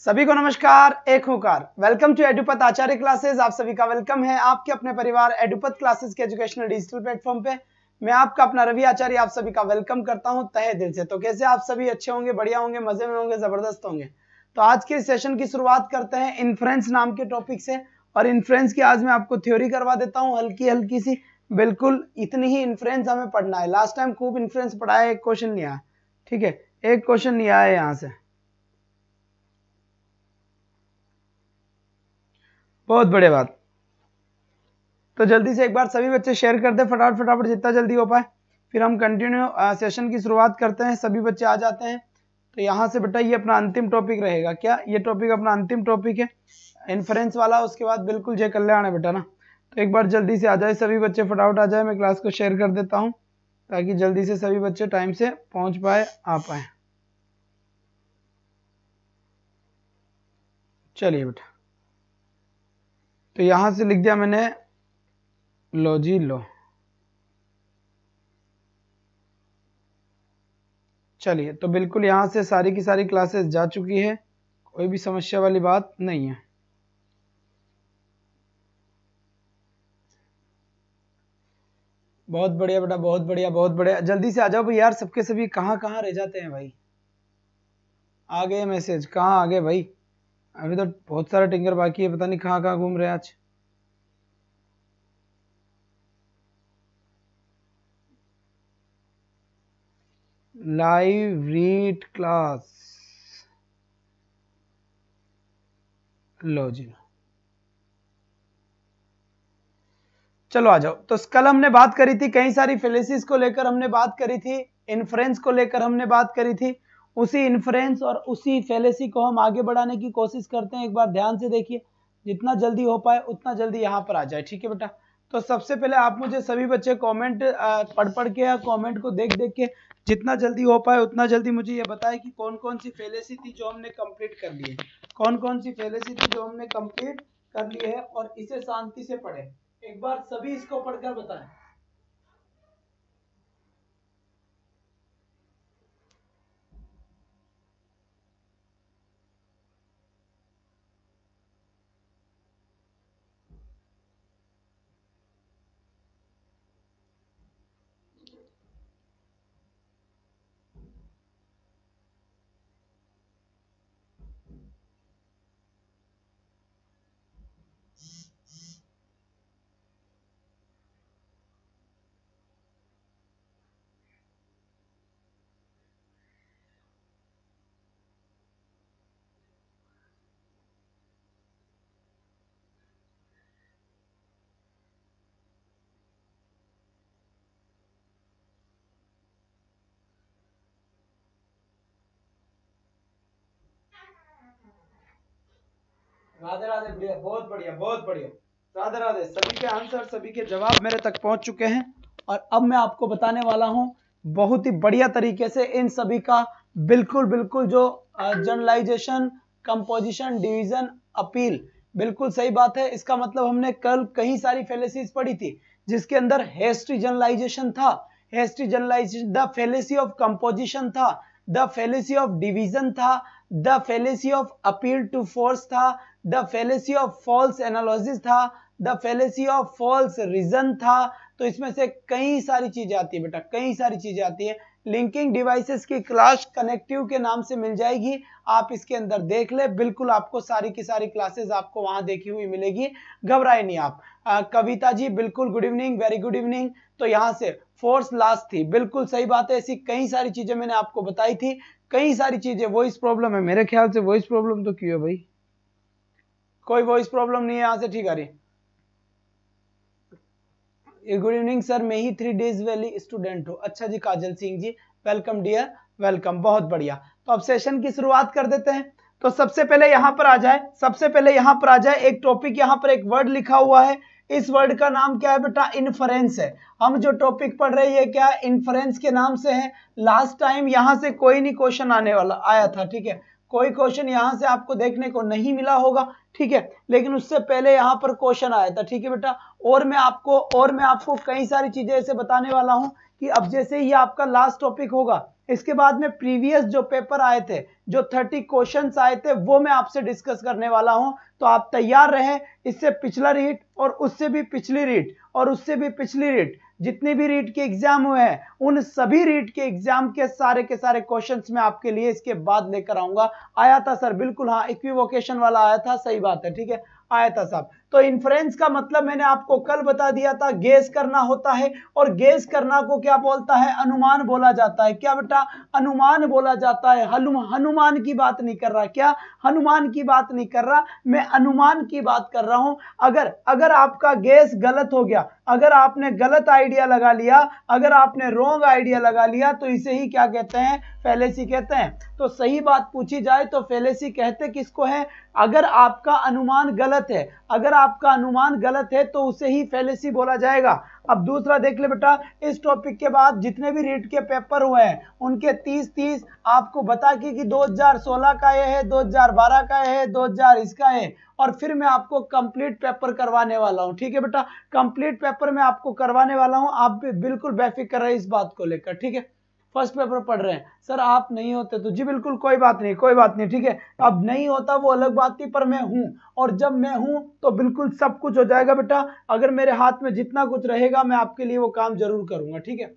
सभी को नमस्कार, एक होकार। Welcome to Edupath Acharya classes. आप सभी का वेलकम है आपके अपने परिवार एडुपत क्लासेस के एजुकेशनल डिजिटल प्लेटफॉर्म पे। मैं आपका अपना रवि आचार्य आप सभी का वेलकम करता हूं तहे दिल से। तो कैसे आप सभी अच्छे होंगे, बढ़िया होंगे, मजे में होंगे, जबरदस्त होंगे। तो आज के सेशन की शुरुआत करते हैं इन्फ्रेंस नाम के टॉपिक से। और इन्फ्रेंस की आज मैं आपको थ्योरी करवा देता हूँ हल्की हल्की सी, बिल्कुल इतनी ही इन्फ्रेंस हमें पढ़ना है। लास्ट टाइम खूब इन्फ्रेंस पढ़ाया, एक क्वेश्चन नहीं आया, ठीक है, एक क्वेश्चन नहीं आया यहाँ से, बहुत बढ़िया बात। तो जल्दी से एक बार सभी बच्चे शेयर कर दे फटाफट फटाफट जितना जल्दी हो पाए, फिर हम कंटिन्यू सेशन की शुरुआत करते हैं। सभी बच्चे आ जाते हैं। तो यहाँ से बेटा ये अपना अंतिम टॉपिक रहेगा। क्या ये टॉपिक अपना अंतिम टॉपिक है इन्फ्रेंस वाला? उसके बाद बिल्कुल जय कल्याण है बेटा ना। तो एक बार जल्दी से आ जाए सभी बच्चे, फटाफट आ जाए। मैं क्लास को शेयर कर देता हूँ ताकि जल्दी से सभी बच्चे टाइम से पहुंच पाए, आ पाए। चलिए बेटा, तो यहां से लिख दिया मैंने लो जी लो। चलिए, तो बिल्कुल यहाँ से सारी की सारी क्लासेस जा चुकी है, कोई भी समस्या वाली बात नहीं है। बहुत बढ़िया बेटा, बहुत बढ़िया, बहुत बढ़िया। जल्दी से आ जाओ भाई यार, सबके सभी कहाँ कहाँ रह जाते हैं भाई। आ गए मैसेज, कहाँ आ गए भाई? अभी तो बहुत सारा टिंगर बाकी है, पता नहीं कहाँ कहाँ घूम रहे हैं आज। लाइव रीड क्लास, लो जी। चलो आ जाओ। तो कल हमने बात करी थी, कई सारी फेलिसिस को लेकर हमने बात करी थी, इन्फ्रेंस को लेकर हमने बात करी थी। उसी इन्फ्रेंस और उसी फेलिसी को हम आगे बढ़ाने की कोशिश करते हैं। एक बार ध्यान से देखिए, जितना जल्दी हो पाए उतना जल्दी यहाँ पर आ जाए, ठीक है बेटा। तो सबसे पहले आप मुझे सभी बच्चे कमेंट पढ़ पढ़ के या कमेंट को देख देख के जितना जल्दी हो पाए उतना जल्दी मुझे ये बताएं कि कौन कौन सी फेलिसी थी जो हमने कंप्लीट कर ली है, कौन कौन सी फेलिसी थी जो हमने कंप्लीट कर ली है, और इसे शांति से पढ़े। एक बार सभी इसको पढ़कर बताएं। राधे राधे, बढ़िया, बहुत बढ़िया, बहुत बढ़िया। राधे राधे। सभी के आंसर, सभी के जवाब मेरे तक पहुंच चुके हैं। और अब मैं आपको बताने वाला हूं बहुत ही बढ़िया तरीके से इन सभी का बिल्कुल बिल्कुल जो जनरलाइजेशन, कंपोजिशन, डिवीजन, अपील, बिल्कुल सही बात है। इसका मतलब हमने कल कई सारी फेलिसीज पढ़ी थी जिसके अंदर हेस्टी जनरलाइजेशन था, hasty generalization, the fallacy of composition था, द फेलिसी ऑफ डिवीजन था, the fallacy of appeal to force था, the fallacy of false analysis था, the fallacy of false reason था। तो इसमें से कई सारी चीजें आती है बेटा, कई सारी चीजें आती है। लिंकिंग डिवाइसेस की क्लास कनेक्टिव के नाम से मिल जाएगी, आप इसके अंदर देख ले, बिल्कुल आपको सारी की सारी क्लासेस आपको वहां देखी हुई मिलेगी, घबराए नहीं आप। कविता जी बिल्कुल good evening, very good evening. तो यहाँ से फोर्स लास्ट थी, बिल्कुल सही बात है। ऐसी कई सारी चीजें मैंने आपको बताई थी, कई सारी चीजें। वॉइस प्रॉब्लम है मेरे ख्याल से, वॉइस प्रॉब्लम तो क्यों है भाई? कोई वॉइस प्रॉब्लम नहीं है, यहां से ठीक आ रही। गुड इवनिंग सर, मैं ही 3 डेज वैली स्टूडेंट हूँ। अच्छा जी, काजल Singh ji, welcome dear, welcome, बहुत बढ़िया। तो अब सेशन की शुरुआत कर देते हैं। तो सबसे पहले यहां पर आ जाए, सबसे पहले यहां पर आ जाए एक टॉपिक, यहां पर एक वर्ड लिखा हुआ है। इस वर्ड का नाम क्या है बेटा? इन्फरेंस है। हम जो टॉपिक पढ़ रहे हैं क्या इन्फरेंस के नाम से है। लास्ट टाइम यहां से कोई नहीं क्वेश्चन आने वाला आया था, ठीक है, कोई क्वेश्चन यहां से आपको देखने को नहीं मिला होगा, ठीक है, लेकिन उससे पहले यहां पर क्वेश्चन आया था, ठीक है बेटा। और मैं आपको कई सारी चीजें ऐसे बताने वाला हूं कि अब जैसे ही आपका लास्ट टॉपिक होगा, इसके बाद में प्रीवियस जो पेपर आए थे, जो 30 क्वेश्चंस आए थे, वो मैं आपसे डिस्कस करने वाला हूं। तो आप तैयार रहें। इससे पिछला रीट और उससे भी पिछली रीट और उससे भी पिछली रीट, जितने भी रीट के एग्जाम हुए हैं, उन सभी रीट के एग्जाम के सारे क्वेश्चंस मैं आपके लिए इसके बाद लेकर आऊंगा। आया था सर? बिल्कुल हाँ, इक्विवोकेशन वाला आया था, सही बात है, ठीक है, आया था साहब। तो इन्फ्रेंस का मतलब मैंने आपको कल बता दिया था, गेस करना होता है, और गेस करना को क्या बोलता है? अनुमान बोला जाता है। क्या बेटा? अनुमान बोला जाता है। हनुमान की बात नहीं कर रहा, क्या हनुमान की बात नहीं कर रहा, मैं अनुमान की बात कर रहा हूं। अगर आपका गेस गलत हो गया, अगर आपने गलत आइडिया लगा लिया, अगर आपने रॉन्ग आइडिया लगा लिया, तो इसे ही क्या कहते हैं? फैलेसी कहते हैं। तो सही बात पूछी जाए तो फैलेसी कहते किसको है? अगर आपका अनुमान गलत है, अगर आपका अनुमान गलत है तो उसे ही फैलेसी बोला जाएगा। अब दूसरा देख ले बेटा, इस टॉपिक के बाद जितने भी रीट के पेपर हुए हैं, उनके 30 आपको बता कि 2016 का ये है, 2012 का ये है, 2000 इसका है, और फिर मैं आपको कंप्लीट पेपर करवाने वाला हूं, ठीक है बेटा। कंप्लीट पेपर मैं आपको करवाने वाला हूं, आप भी बिल्कुल बेफिक्र रहे इस बात को लेकर, ठीक है। फर्स्ट पेपर पढ़ रहे हैं सर, आप नहीं होते तो जी बिल्कुल कोई बात नहीं, कोई बात नहीं, ठीक है। अब नहीं होता वो अलग बात थी, पर मैं हूं, और जब मैं हूं तो बिल्कुल सब कुछ हो जाएगा बेटा। अगर मेरे हाथ में जितना कुछ रहेगा मैं आपके लिए वो काम जरूर करूंगा, ठीक है।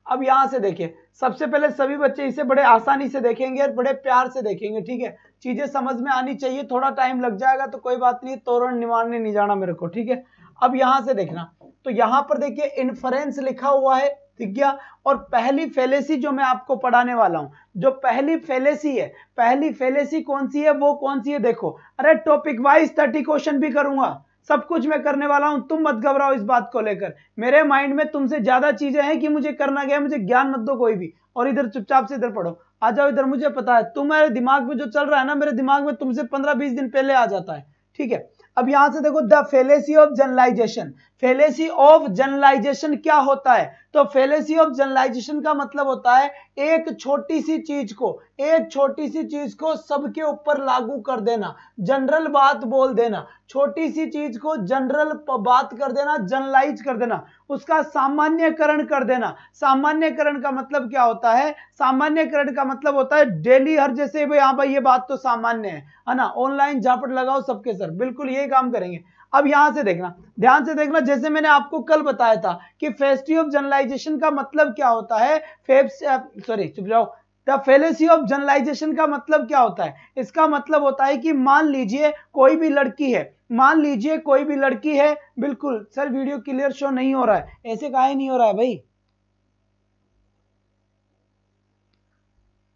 अब यहां से देखिए, सबसे पहले सभी बच्चे इसे बड़े आसानी से देखेंगे और बड़े प्यार से देखेंगे, ठीक है। चीजें समझ में आनी चाहिए, थोड़ा टाइम लग जाएगा तो कोई बात नहीं, तोरण निवारने नहीं जाना मेरे को, ठीक है। अब यहां से देखना, तो यहां पर देखिए इन्फरेंस लिखा हुआ है, ठीक गया। और पहली फैलेसी जो मैं आपको पढ़ाने वाला हूं, जो पहली फैलेसी है, पहली फैलेसी कौन सी है? वो कौन सी है? देखो, अरे टॉपिक वाइज 30 क्वेश्चन भी करूंगा, सब कुछ मैं करने वाला हूं, तुम मत घबराओ इस बात को लेकर। मेरे माइंड में तुमसे ज्यादा चीजें हैं कि मुझे करना क्या है, मुझे ज्ञान मत दो कोई भी। और इधर चुपचाप से इधर पढ़ो, आ जाओ इधर, मुझे पता है तुम्हारे दिमाग में जो चल रहा है ना, मेरे दिमाग में तुमसे 15-20 दिन पहले आ जाता है, ठीक है। अब यहां से देखो, the fallacy of generalization. Fallacy of generalization क्या होता है? तो फैलेसी ऑफ जनरलाइजेशन का मतलब होता है एक छोटी सी चीज को सबके ऊपर लागू कर देना, जनरल बात बोल देना, छोटी सी चीज को जनरल बात कर देना, जनरलाइज कर देना, उसका सामान्यकरण कर देना। सामान्यकरण का मतलब क्या होता है? सामान्यकरण का मतलब होता है डेली हर, जैसे भाई हाँ भाई ये बात तो सामान्य है ना, ऑनलाइन झापट लगाओ सबके सर, बिल्कुल यही काम करेंगे। अब यहां से देखना, ध्यान से देखना, जैसे मैंने आपको कल बताया था कि फैलेसी ऑफ जनरलाइजेशन का मतलब क्या होता है, चुप जाओ। द फैलेसी ऑफ जनरलाइजेशन का मतलब क्या होता है? इसका मतलब होता है कि मान लीजिए कोई भी लड़की है, मान लीजिए कोई भी लड़की है, बिल्कुल सर वीडियो क्लियर शो नहीं हो रहा है, ऐसे काहे नहीं हो रहा है भाई?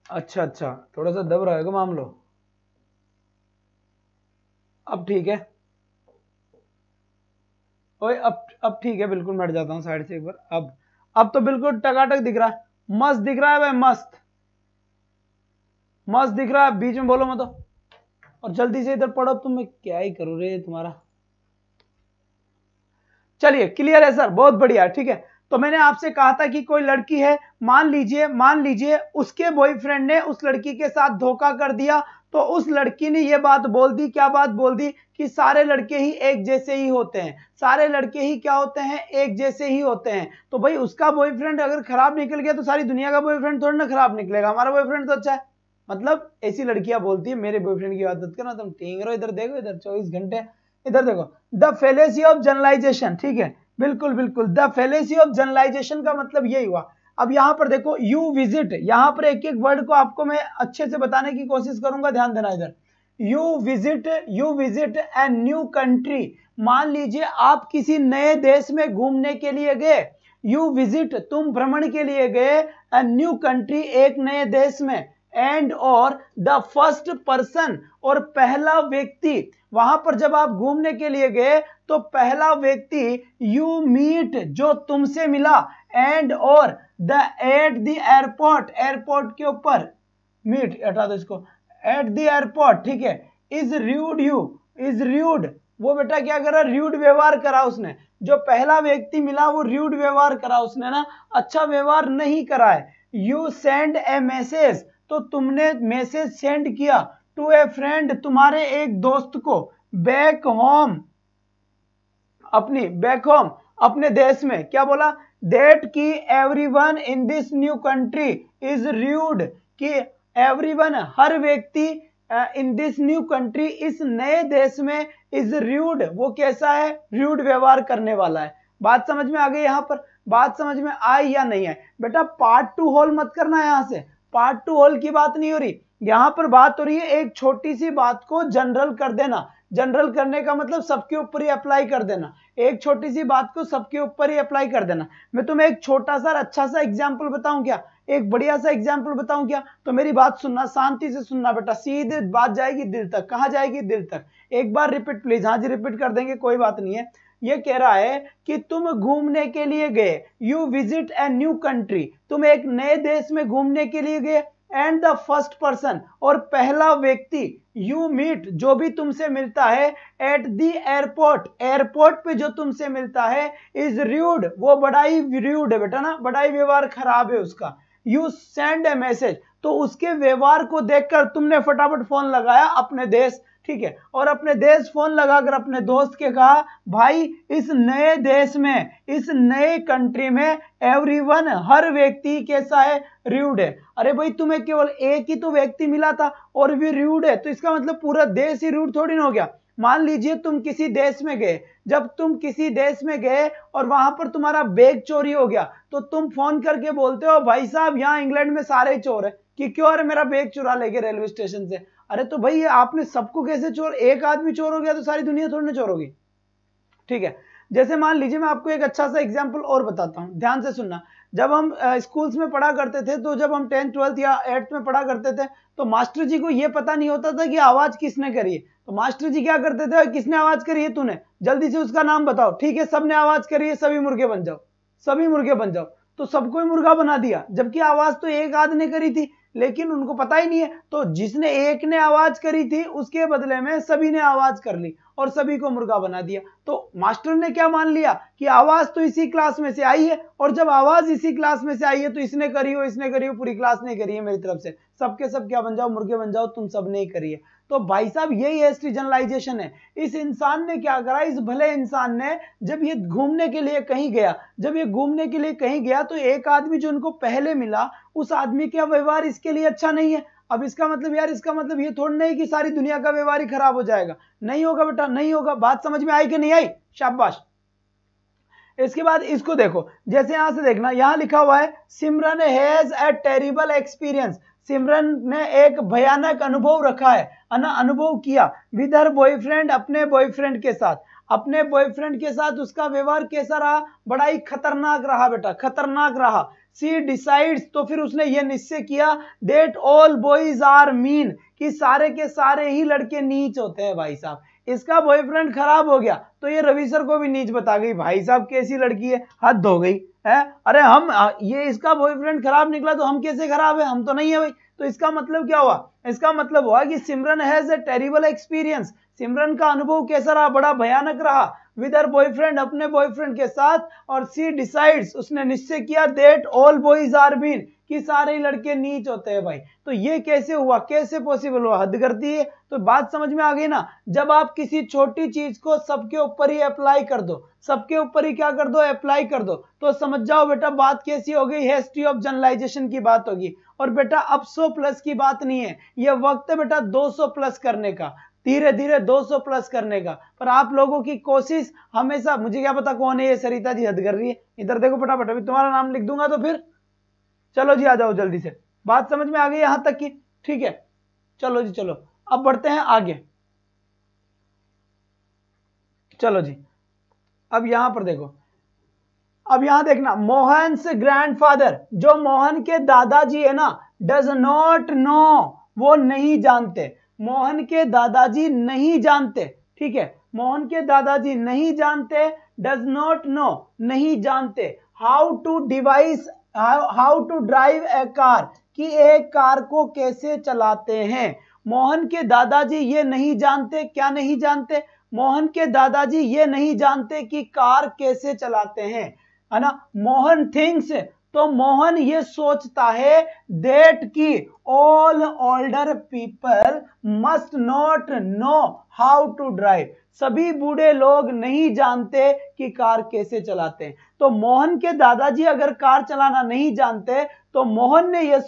अच्छा, थोड़ा सा दब रहेगा मामलो, अब ठीक है। ओए अब ठीक है, बिल्कुल मैं हट जाता हूँ साइड से एक बार। अब तो बिल्कुल टकाटक दिख रहा है, मस्त दिख रहा है भाई, मस्त दिख रहा है, बीच में बोलो मत। और जल्दी से इधर पढ़ो, तुम, मैं क्या ही करूँ रे तुम्हारा। चलिए क्लियर है सर, बहुत बढ़िया, ठीक है। तो मैंने आपसे कहा था कि कोई लड़की है, मान लीजिए उसके बॉयफ्रेंड ने उस लड़की के साथ धोखा कर दिया, तो उस लड़की ने यह बात बोल दी, क्या बात बोल दी? कि सारे लड़के ही एक जैसे ही होते हैं, सारे लड़के ही क्या होते हैं? एक जैसे ही होते हैं। तो भाई उसका बॉयफ्रेंड अगर खराब निकल गया तो सारी दुनिया का बॉयफ्रेंड थोड़ी ना खराब निकलेगा, हमारा बॉयफ्रेंड तो अच्छा है। मतलब ऐसी लड़कियां बोलती है, मेरे बॉयफ्रेंड की आदत करना, तुम ठीक रहो, इधर देखो, इधर 24 घंटे इधर देखो। द फैलेसी ऑफ जनरलाइजेशन, ठीक है, बिल्कुल द फैलेसी ऑफ जनरलाइजेशन का मतलब यही हुआ। अब यहां पर देखो, यू विजिट, यहां पर एक एक वर्ड को आपको मैं अच्छे से बताने की कोशिश करूंगा, ध्यान देना इधर। You visit a new country. मान लीजिए आप किसी नए देश में घूमने के लिए गए, यू विजिट, तुम भ्रमण के लिए गए, ए न्यू कंट्री, एक नए देश में, एंड और द फर्स्ट पर्सन, और पहला व्यक्ति, वहां पर जब आप घूमने के लिए गए तो पहला व्यक्ति यू मीट, जो तुमसे मिला, एंड और the at the airport, airport के ऊपर, मीट हटा दो इसको, एट द एयरपोर्ट, ठीक है, इज रूड, वो बेटा क्या करा? रूड व्यवहार करा उसने। जो पहला व्यक्ति मिला वो रूड व्यवहार करा उसने ना, अच्छा व्यवहार नहीं करा है। यू सेंड ए मैसेज, तो तुमने मैसेज सेंड किया टू ए फ्रेंड, तुम्हारे एक दोस्त को, बैक होम अपने देश में। क्या बोला? दैट की everyone in this new country is rude, कि एवरीवन हर व्यक्ति इन दिस न्यू कंट्री इस नए देश में इज रूड, वो कैसा है? रूड व्यवहार करने वाला है। बात समझ में आ गई? यहां पर बात समझ में आई या नहीं आई? बेटा पार्ट टू होल मत करना, यहां से पार्ट टू होल की बात नहीं हो रही, यहां पर बात हो रही है एक छोटी सी बात को जनरल कर देना। जनरल करने का मतलब सबके ऊपर ही अप्लाई कर देना, एक छोटी सी बात को सबके ऊपर ही अप्लाई कर देना। मैं तुम्हें एक छोटा सा अच्छा सा एग्जांपल बताऊं क्या? एक बढ़िया सा एग्जांपल बताऊं क्या? तो मेरी बात सुनना, शांति से सुनना बेटा, सीधे बात जाएगी दिल तक। कहां जाएगी? दिल तक। एक बार रिपीट प्लीज। हाँ जी रिपीट कर देंगे, कोई बात नहीं है। ये कह रहा है कि तुम घूमने के लिए गए, you visit a new country, तुम एक नए देश में घूमने के लिए गए, एंड द फर्स्ट पर्सन, और पहला व्यक्ति, यू मीट, जो भी तुमसे मिलता है, एट द एयरपोर्ट, एयरपोर्ट पे जो तुमसे मिलता है, इज रूड, वो बड़ा ही रूड है बेटा ना, बड़ा ही व्यवहार खराब है उसका। यू सेंड ए मैसेज, तो उसके व्यवहार को देखकर तुमने फटाफट फोन लगाया अपने देश, ठीक है, और अपने देश फोन लगाकर अपने दोस्त के कहा, भाई इस नए देश में, इस नए कंट्री में एवरीवन, हर व्यक्ति कैसा है? रूड है। अरे भाई तुम्हें केवल एक ही तो व्यक्ति मिला था और भी रूड है, तो इसका मतलब पूरा देश ही रूड थोड़ी ना हो गया। मान लीजिए तुम किसी देश में गए, जब तुम किसी देश में गए और वहां पर तुम्हारा बैग चोरी हो गया, तो तुम फोन करके बोलते हो, भाई साहब यहाँ इंग्लैंड में सारे चोर है, कि क्यों? अरे मेरा बैग चुरा ले गए रेलवे स्टेशन से। अरे तो भाई आपने सबको कैसे चोर, एक आदमी चोर हो गया तो सारी दुनिया थोड़ी ना चोर होगी, ठीक है। जैसे मान लीजिए मैं आपको एक अच्छा सा एग्जांपल और बताता हूं, ध्यान से सुनना। जब हम स्कूल्स में पढ़ा करते थे, तो जब हम 10th 12th या 8th में पढ़ा करते थे, तो मास्टर जी को यह पता नहीं होता था कि आवाज किसने करी है। तो मास्टर जी क्या करते थे, किसने आवाज करी है? तूने, जल्दी से उसका नाम बताओ। ठीक है, सबने आवाज करी है, सभी मुर्गे बन जाओ, सभी मुर्गे बन जाओ। तो सबको ही मुर्गा बना दिया, जबकि आवाज तो एक आदमी ने करी थी, लेकिन उनको पता ही नहीं है। तो जिसने एक ने आवाज करी थी, उसके बदले में सभी ने आवाज कर ली और सभी को मुर्गा बना दिया। तो मास्टर ने क्या मान लिया कि आवाज तो इसी क्लास में से आई है, और जब आवाज इसी क्लास में से आई है तो इसने करी हो, इसने करी हो, पूरी क्लास ने करी है मेरी तरफ से, सबके सब क्या बन जाओ? मुर्गे बन जाओ, तुम सब ने ही करी है। तो भाई साहब यही एस्ट्री जनरलाइजेशन है। इस इंसान ने क्या करा, इस भले इंसान ने, जब ये घूमने के लिए कहीं गया, जब ये घूमने के लिए कहीं गया, तो एक आदमी जो उनको पहले मिला, उस आदमी का व्यवहार इसके लिए अच्छा नहीं है। अब इसका मतलब यार, इसका मतलब ये थोड़ा नहीं कि सारी दुनिया का व्यवहार ही खराब हो जाएगा, नहीं होगा बेटा, नहीं होगा। बात समझ में आई कि नहीं आई? शाबाश। इसके बाद इसको देखो, जैसे यहां से देखना, यहां लिखा हुआ है सिमरन हैज ए टेरिबल एक्सपीरियंस, सिमरन ने एक भयानक अनुभव रखा है, अनुभव किया, विद हर बॉयफ्रेंड, अपने बॉयफ्रेंड के साथ। अपने बॉयफ्रेंड के साथ उसका व्यवहार कैसा रहा? बड़ा ही खतरनाक रहा बेटा, खतरनाक रहा। सी डिसाइड्स, तो फिर उसने ये निश्चय किया, that all boys are mean, कि सारे के सारे ही लड़के नीच होते हैं। भाई साहब इसका बॉयफ्रेंड खराब हो गया, तो ये रवि सर को भी नीच बता गई, भाई साहब कैसी लड़की है, हद हो गई है। अरे हम, ये इसका बॉयफ्रेंड खराब निकला तो हम कैसे खराब है? हम तो नहीं है भाई। तो इसका मतलब क्या हुआ? इसका मतलब हुआ कि Simran has a terrible experience, Simran का अनुभव कैसा रहा? बड़ा भयानक रहा, विद हर बॉयफ्रेंड, अपने बॉयफ्रेंड के साथ। और सी डिसाइड्स, उसने निश्चय किया, that all boys are mean, कि सारे ही लड़के नीच होते हैं। भाई तो ये कैसे हुआ, कैसे पॉसिबल हुआ? हद करती है। तो बात समझ में आ गई ना? जब आप किसी छोटी चीज को सबके ऊपर ही अप्लाई कर दो, सबके ऊपर ही क्या कर दो? अप्लाई कर दो, तो समझ जाओ बेटा बात कैसी हो गई, हिस्ट्री ऑफ जनरलाइजेशन की बात होगी। और बेटा अब 100 प्लस की बात नहीं है, यह वक्त है बेटा 200 प्लस करने का, धीरे धीरे 200 प्लस करने का। पर आप लोगों की कोशिश हमेशा, मुझे क्या पता कौन है ये, सरिता जी हद कर रही है, इधर देखो फटाफट, अभी तुम्हारा नाम लिख दूंगा तो फिर चलो जी आ जाओ जल्दी से। बात समझ में आ गई यहां तक की? ठीक है, चलो जी चलो, अब बढ़ते हैं आगे। चलो जी, अब यहां पर देखो, अब यहां देखना, मोहन्स ग्रैंडफादर, जो मोहन के दादाजी है ना, डज नॉट नो, वो नहीं जानते, मोहन के दादाजी नहीं जानते, ठीक है, मोहन के दादाजी नहीं जानते, डज नॉट नो, नहीं जानते, how to device, how to drive a car, कि एक कार को कैसे चलाते हैं। मोहन के दादाजी ये नहीं जानते, क्या नहीं जानते? मोहन के दादाजी ये नहीं जानते कि कार कैसे चलाते हैं, है ना। मोहन थिंक्स, तो मोहन ये सोचता है दैट की all older people must not know how to drive, सभी बूढ़े लोग नहीं जानते कि कार कैसे चलाते हैं। तो मोहन के दादाजी अगर कार चलाना नहीं जानते तो मोहन ने यह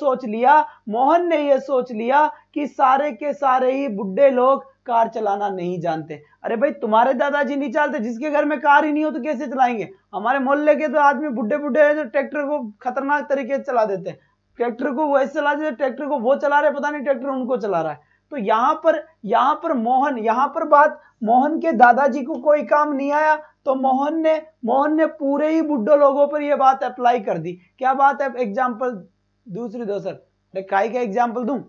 सोच लिया कि सारे के सारे ही बुढ़े लोग कार चलाना नहीं जानते। अरे भाई तुम्हारे दादाजी नहीं चलते, जिसके घर में कार ही नहीं हो तो कैसे चलाएंगे? हमारे मोहल्ले के तो आदमी बुढ़े बुढ़े हैं जो ट्रैक्टर को खतरनाक तरीके से चला देते हैं, ट्रैक्टर को वैसे चला देते, ट्रैक्टर को वो चला रहे, पता नहीं ट्रैक्टर उनको चला रहा है। तो यहाँ पर बात मोहन के दादाजी को कोई काम नहीं आया, तो मोहन ने पूरे ही बुढ़े लोगों पर यह बात अप्लाई कर दी। क्या बात है? एग्जाम्पल दूसरी दो सर, काई का एग्जाम्पल दूं?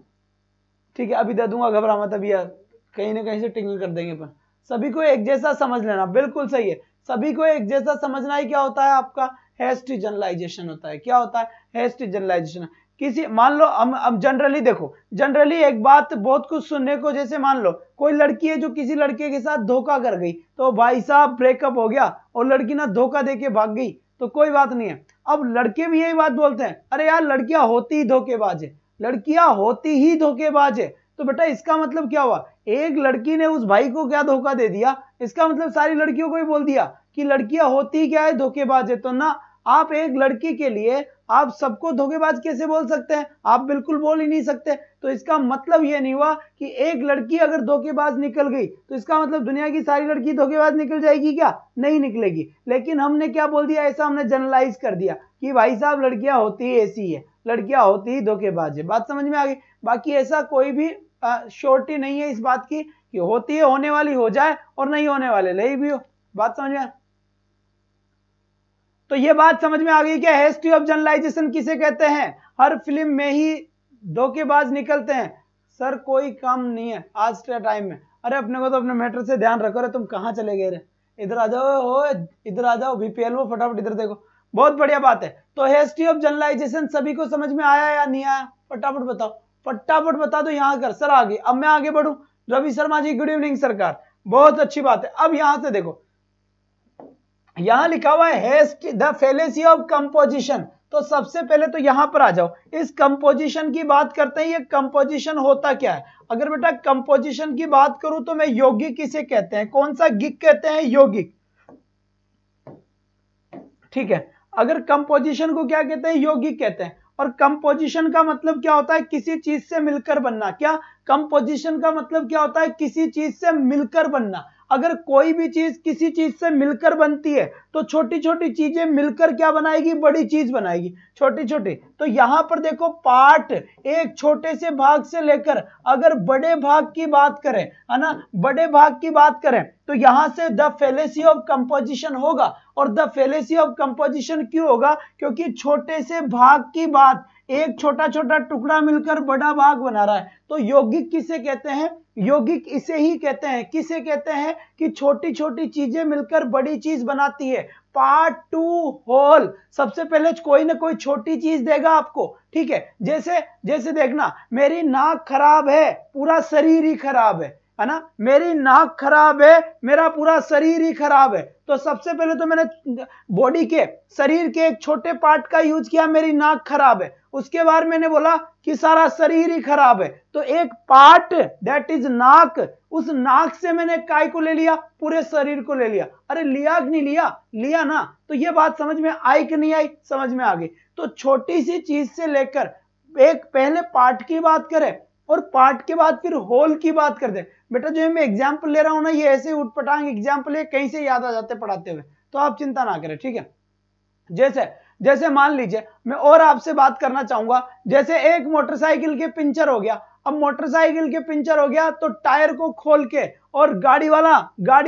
ठीक है अभी दे दूंगा, घबरा मत, अभी यार कहीं ना कहीं से टिंगल कर देंगे। पर सभी को एक जैसा समझ लेना, बिल्कुल सही है, सभी को एक जैसा समझना ही क्या होता है आपका हेस्टी जनरलाइजेशन होता है। क्या होता है? Hasty generalization. किसी मान लो हम जनरली देखो, जनरली एक बात बहुत कुछ सुनने को, जैसे मान लो कोई लड़की है जो किसी लड़के के साथ धोखा कर गई, तो भाई साहब ब्रेकअप हो गया और लड़की ना धोखा देके भाग गई, तो कोई बात नहीं है। अब लड़के भी यही बात बोलते हैं, अरे यार लड़कियां होती ही धोखेबाज है, लड़कियां होती ही धोखेबाज है। तो बेटा इसका मतलब क्या हुआ? एक लड़की ने उस भाई को क्या धोखा दे दिया, इसका मतलब सारी लड़कियों को ही बोल दिया कि लड़कियां होती क्या है? धोखेबाज है। तो ना आप एक लड़की के लिए आप सबको धोखेबाज कैसे बोल सकते हैं? आप बिल्कुल बोल ही नहीं सकते। तो इसका मतलब यह नहीं हुआ कि एक लड़की अगर धोखेबाज निकल गई तो इसका मतलब दुनिया की सारी लड़की धोखेबाज निकल जाएगी क्या? नहीं निकलेगी। लेकिन हमने क्या बोल दिया, ऐसा हमने जनरलाइज कर दिया कि भाई साहब लड़कियां होती ही ऐसी है, लड़कियां होती ही धोखेबाज है। बात समझ में आ गई? बाकी ऐसा कोई भी श्योरिटी नहीं है इस बात की कि होती है होने वाली हो जाए और नहीं होने वाले नहीं भी हो। बात समझ में? तो ये बात समझ में आ गई क्या हिस्ट्री ऑफ जनरलाइजेशन किसे कहते हैं? हर फिल्म में ही धोखेबाज निकलते हैं। सर कोई काम नहीं है आज के टाइम में। अरे अपने को तो अपने मैटर से ध्यान रखो रे, तुम कहां चले गए रे? इधर आ जाओ, हो इधर आ जाओ, बीपीएल वो फटाफट इधर देखो। बहुत बढ़िया बात है। तो हिस्ट्री ऑफ जनरलाइजेशन सभी को समझ में आया या नहीं आया? फटाफट बताओ, फटाफट बता दो। यहां कर सर आगे, अब मैं आगे बढ़ू। रवि शर्मा जी गुड इवनिंग सरकार, बहुत अच्छी बात है। अब यहां से देखो, यहां लिखा हुआ है द फेलेसी ऑफ कंपोजिशन। तो सबसे पहले तो यहां पर आ जाओ, इस कंपोजिशन की बात करते हैं। ये कंपोजिशन होता क्या है? अगर बेटा कंपोजिशन की बात करूं तो मैं यौगिक किसे कहते हैं? कौन सा गिक कहते हैं? यौगिक। ठीक है, अगर कंपोजिशन को क्या कहते हैं? यौगिक कहते हैं। और कंपोजिशन का मतलब क्या होता है? किसी चीज से मिलकर बनना। क्या कंपोजिशन का मतलब क्या होता है? किसी चीज से मिलकर बनना। अगर कोई भी चीज किसी चीज से मिलकर बनती है तो छोटी छोटी चीजें मिलकर क्या बनाएगी? बड़ी चीज बनाएगी, छोटी छोटी। तो यहां पर देखो पार्ट, एक छोटे से भाग से लेकर अगर बड़े भाग की बात करें, है ना, बड़े भाग की बात करें तो यहां से द फेलेसी ऑफ कंपोजिशन होगा। और द फेलेसी ऑफ कंपोजिशन क्यों होगा? क्योंकि छोटे से भाग की बात, एक छोटा छोटा टुकड़ा मिलकर बड़ा भाग बना रहा है। तो यौगिक किसे कहते हैं? यौगिक इसे ही कहते हैं। किसे कहते हैं? कि छोटी छोटी चीजें मिलकर बड़ी चीज बनाती है। Part to whole. सबसे पहले कोई ना कोई छोटी चीज देगा आपको, ठीक है। जैसे देखना, मेरी नाक खराब है, पूरा शरीर ही खराब है ना। मेरी नाक खराब है, मेरा पूरा शरीर ही खराब है। तो सबसे पहले तो मैंने बॉडी के, शरीर के एक छोटे पार्ट का यूज किया, मेरी नाक खराब है। उसके बाद मैंने बोला कि सारा शरीर ही खराब है। तो एक पार्ट दैट इज नाक, उस नाक से मैंने काय को ले लिया? पूरे शरीर को ले लिया। अरे लिया कि नहीं लिया? लिया ना। तो ये बात समझ में आई कि नहीं आई? समझ में आ गई। तो छोटी सी चीज से लेकर एक पहले पार्ट की बात करें और पार्ट के बाद फिर होल की बात कर दे। बेटा जो मैं एग्जाम्पल ले रहा हूं ना, ये ऐसे उठपटांग एग्जाम्पल है, कहीं से याद आ जाते पढ़ाते हुए, तो आप चिंता ना करें, ठीक है। जैसे मान लीजिए मैं और आपसे बात करना चाहूंगा, जैसे एक मोटरसाइकिल के पंचर हो गया। अब मोटरसाइकिल के पंचर हो गया तो टायर को खोल के, और गाड़ी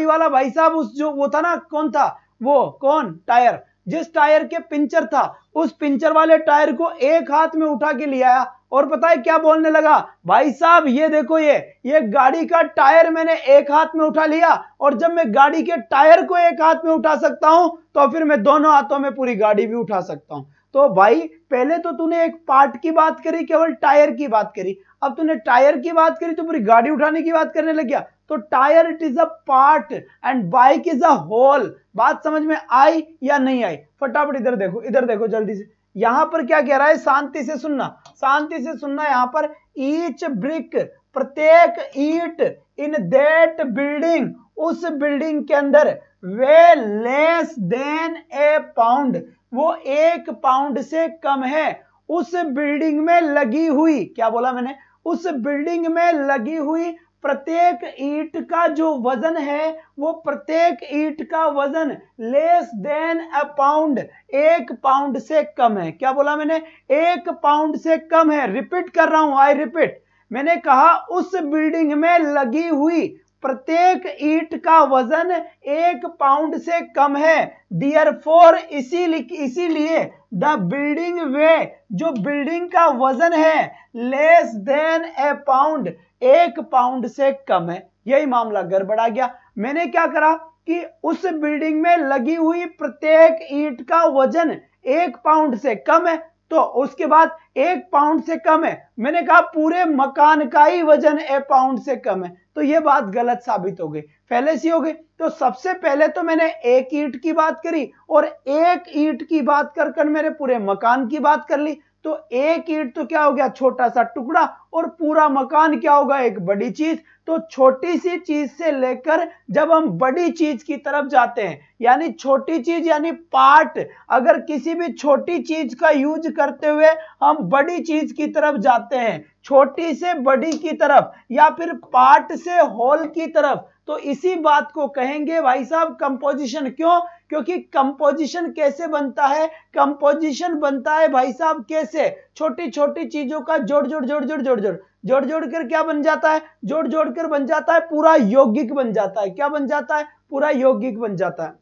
वाला भाई साहब, उस जो वो था ना, कौन था वो? कौन? टायर। जिस टायर के पंचर था, उस पंचर वाले टायर को एक हाथ में उठा के ले आया और पता है क्या बोलने लगा? भाई साहब ये देखो, ये गाड़ी का टायर मैंने एक हाथ में उठा लिया, और जब मैं गाड़ी के टायर को एक हाथ में उठा सकता हूं तो फिर मैं दोनों हाथों में पूरी गाड़ी भी उठा सकता हूं। तो भाई पहले तो तूने एक पार्ट की बात करी, केवल टायर की बात करी। अब तूने टायर की बात करी तो पूरी गाड़ी उठाने की बात करने लग गया। तो tyre it is a part and bike is a whole. बात समझ में आई या नहीं आई? फटाफट इधर देखो जल्दी से, यहां पर क्या कह रहा है, शांति से सुनना, शांति से सुनना। यहां पर ईच ब्रिक, प्रत्येक ईट इन दैट बिल्डिंग, उस बिल्डिंग के अंदर, वे लेस देन ए पाउंड, वो 1 पाउंड से कम है। उस बिल्डिंग में लगी हुई, क्या बोला मैंने, उस बिल्डिंग में लगी हुई प्रत्येक ईंट का जो वजन है, वो प्रत्येक ईंट का वजन लेस देन अ पाउंड, 1 पाउंड से कम है। क्या बोला मैंने, 1 पाउंड से कम है। रिपीट कर रहा हूं, आई रिपीट, मैंने कहा उस बिल्डिंग में लगी हुई प्रत्येक ईंट का वजन 1 पाउंड से कम है। Therefore, इसीलिए द बिल्डिंग वे, जो बिल्डिंग का वजन है, लेस देन ए पाउंड, 1 पाउंड से कम है। यही मामला गड़बड़ा गया। मैंने क्या करा कि उस बिल्डिंग में लगी हुई प्रत्येक ईंट का वजन 1 पाउंड से कम है, तो उसके बाद 1 पाउंड से कम है, मैंने कहा पूरे मकान का ही वजन 1 पाउंड से कम है, तो ये बात गलत साबित हो गई, फैलेसी हो गई। तो सबसे पहले तो मैंने एक ईंट की बात करी और एक ईंट की बात कर मैंने पूरे मकान की बात कर ली। तो एक ईंट तो क्या हो गया, छोटा सा टुकड़ा, और पूरा मकान क्या होगा, एक बड़ी चीज। तो छोटी सी चीज से लेकर जब हम बड़ी चीज की तरफ जाते हैं, यानी छोटी चीज यानी पार्ट, अगर किसी भी छोटी चीज का यूज करते हुए हम बड़ी चीज की तरफ जाते हैं, छोटी से बड़ी की तरफ या फिर पार्ट से होल की तरफ, तो इसी बात को कहेंगे भाई साहब कंपोजिशन। क्यों? क्योंकि कंपोजिशन कैसे बनता है, कंपोजिशन बनता है भाई साहब कैसे, छोटी छोटी चीजों का जोड़ जोड़ जोड़ जोड़ जोड़ जोड़ जोड़ जोड़ कर क्या बन जाता है, जोड़ जोड़ कर बन जाता है पूरा यौगिक बन जाता है। क्या बन जाता है, पूरा यौगिक बन जाता है।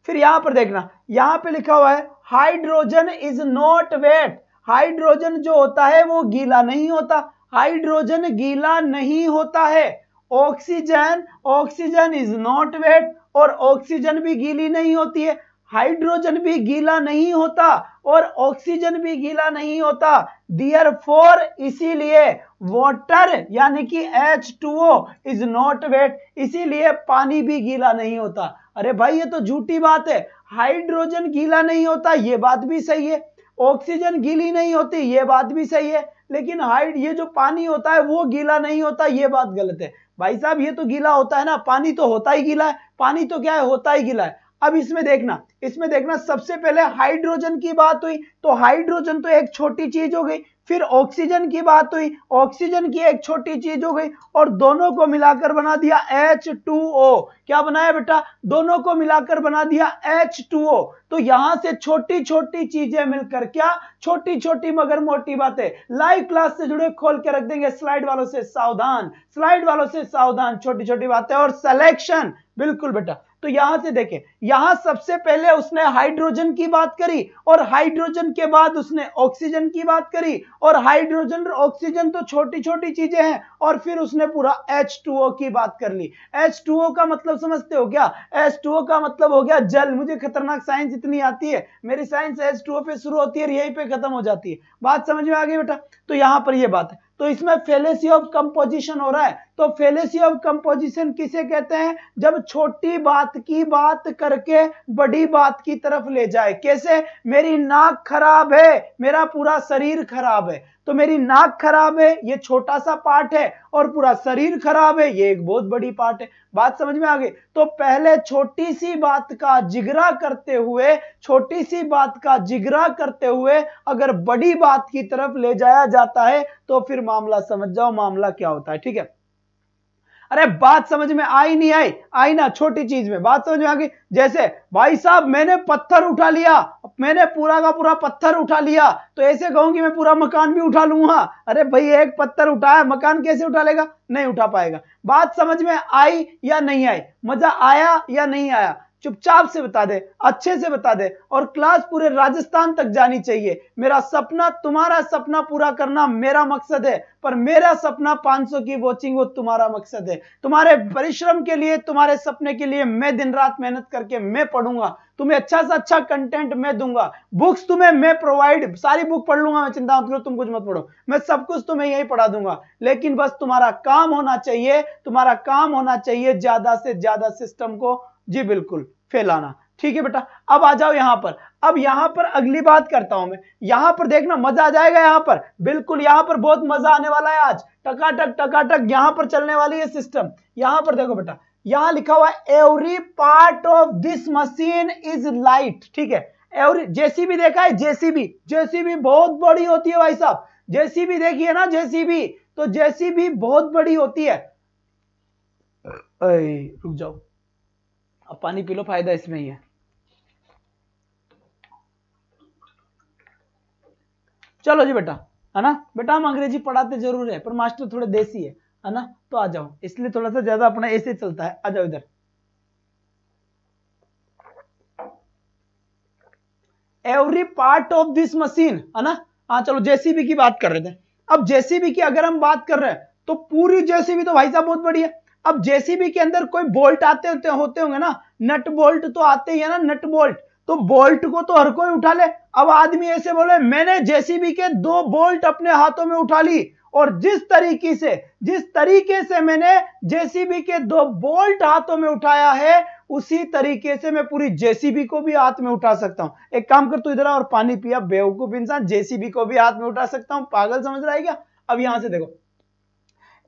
फिर यहां पर देखना, यहां पे लिखा हुआ है hydrogen is not wet, hydrogen जो होता है वो गीला नहीं होता, हाइड्रोजन गीला नहीं होता है। Oxygen, oxygen is not wet, और ऑक्सीजन भी गीली नहीं होती है। हाइड्रोजन भी गीला नहीं होता और ऑक्सीजन भी गीला नहीं होता। Therefore, इसीलिए वाटर यानी कि H2O इज नॉट वेट, इसीलिए पानी भी गीला नहीं होता। अरे भाई ये तो झूठी बात है, हाइड्रोजन गीला नहीं होता ये बात भी सही है, ऑक्सीजन गीली नहीं होती ये बात भी सही है, लेकिन ये जो पानी होता है वो गीला नहीं होता, ये बात गलत है। भाई साहब ये तो गीला होता है ना, पानी तो होता ही गीला है, पानी तो क्या है, होता ही गीला है। अब इसमें देखना सबसे पहले हाइड्रोजन की बात हुई, तो हाइड्रोजन तो एक छोटी चीज हो गई। फिर ऑक्सीजन की बात हुई, ऑक्सीजन की एक छोटी चीज हो गई, और दोनों को मिलाकर बना दिया H2O। क्या बनाया बेटा, दोनों को मिलाकर बना दिया H2O। तो यहां से छोटी छोटी चीजें मिलकर क्या, छोटी छोटी मगर मोटी बातें। लाइव क्लास से जुड़े खोल के रख देंगे, स्लाइड वालों से सावधान, स्लाइड वालों से सावधान, छोटी छोटी बातें और सिलेक्शन। बिल्कुल बेटा, तो यहां से देखें, यहां सबसे पहले उसने हाइड्रोजन की बात करी और हाइड्रोजन के बाद उसने ऑक्सीजन की बात करी, और हाइड्रोजन और ऑक्सीजन तो छोटी छोटी चीजें हैं, और फिर उसने पूरा H2O की बात कर ली। H2O का मतलब समझते हो क्या, H2O का मतलब हो गया जल। मुझे खतरनाक साइंस इतनी आती है, मेरी साइंस H2O पे शुरू होती है और यहीं पे खत्म हो जाती है। बात समझ में आ गई बेटा? तो यहां पर यह बात है, तो इसमें फेलेसी ऑफ कंपोजिशन हो रहा है। तो फेलेसी ऑफ कंपोजिशन किसे कहते हैं, जब छोटी बात की बात करके बड़ी बात की तरफ ले जाए। कैसे, मेरी नाक खराब है, मेरा पूरा शरीर खराब है, तो मेरी नाक खराब है ये छोटा सा पार्ट है, और पूरा शरीर खराब है ये एक बहुत बड़ी पार्ट है। बात समझ में आ गई? तो पहले छोटी सी बात का जिगरा करते हुए, छोटी सी बात का जिगरा करते हुए अगर बड़ी बात की तरफ ले जाया जाता है तो फिर मामला समझ जाओ मामला क्या होता है। ठीक है, अरे बात समझ में आई नहीं आई, आई ना, छोटी चीज में बात समझ में आ गई। जैसे भाई साहब मैंने पत्थर उठा लिया, मैंने पूरा का पूरा पत्थर उठा लिया, तो ऐसे कहूंगी मैं पूरा मकान भी उठा लूंगा। अरे भाई एक पत्थर उठाया, मकान कैसे उठा लेगा, नहीं उठा पाएगा। बात समझ में आई या नहीं आई, मजा आया या नहीं आया, चुपचाप से बता दे, अच्छे से बता दे, और क्लास पूरे राजस्थान तक जानी चाहिए। मेरा सपना, तुम्हारा सपना पूरा करना मेरा मकसद है, पर मेरा सपना 500 की वॉचिंग वो तुम्हारा मकसद है। तुम्हारे परिश्रम के लिए, तुम्हारे सपने के लिए मैं दिन रात मेहनत करके मैं पढ़ूंगा, तुम्हें अच्छा से अच्छा कंटेंट मैं दूंगा, बुक्स तुम्हें मैं प्रोवाइड, सारी बुक पढ़ लूंगा मैं, चिंता मत करो, तुम कुछ मत पढ़ो, मैं सब कुछ तुम्हें यही पढ़ा दूंगा। लेकिन बस तुम्हारा काम होना चाहिए, तुम्हारा काम होना चाहिए ज्यादा से ज्यादा सिस्टम को, जी बिल्कुल, फैलाना। ठीक है बेटा, अब आ जाओ यहां पर। अब यहां पर अगली बात करता हूं मैं, यहां पर देखना मजा आ जाएगा, यहां पर बिल्कुल यहां पर बहुत मजा आने वाला है आज, टकाटक यहां पर चलने वाली है सिस्टम। यहां पर देखो बेटा, यहां लिखा हुआ है every part of this machine is light, ठीक है। एवरी, जेसीबी देखा है, जेसीबी बहुत बड़ी होती है भाई साहब, जेसीबी देखिए ना, जेसीबी, तो जेसीबी बहुत बड़ी होती है। रुक जाओ, अब पानी पी लो, फायदा इसमें ही है। चलो जी बेटा, है ना बेटा, हम अंग्रेजी पढ़ाते जरूर है पर मास्टर थोड़े देसी है ना, तो आ जाओ, इसलिए थोड़ा सा ज्यादा अपना ऐसे चलता है। आ जाओ इधर, every part of this machine, है ना। हाँ चलो, जेसीबी की बात कर रहे थे। अब जेसीबी की अगर हम बात कर रहे हैं तो पूरी जेसीबी तो भाई साहब बहुत बड़ी है। अब जेसीबी के अंदर कोई बोल्ट होते होंगे ना, नट बोल्ट तो आते ही है ना, नट बोल्ट, तो बोल्ट को तो हर कोई उठा ले। अब आदमी ऐसे बोले, मैंने जेसीबी के 2 बोल्ट अपने हाथों में उठा ली, और जिस तरीके से मैंने जेसीबी के 2 बोल्ट हाथों में उठाया है, उसी तरीके से मैं पूरी जेसीबी को भी हाथ में उठा सकता हूं। एक काम कर, तू इधर और पानी पिया, बेवकूफ इंसान, जेसीबी को भी हाथ में उठा सकता हूं, पागल समझ रहा है क्या। अब यहां से देखो,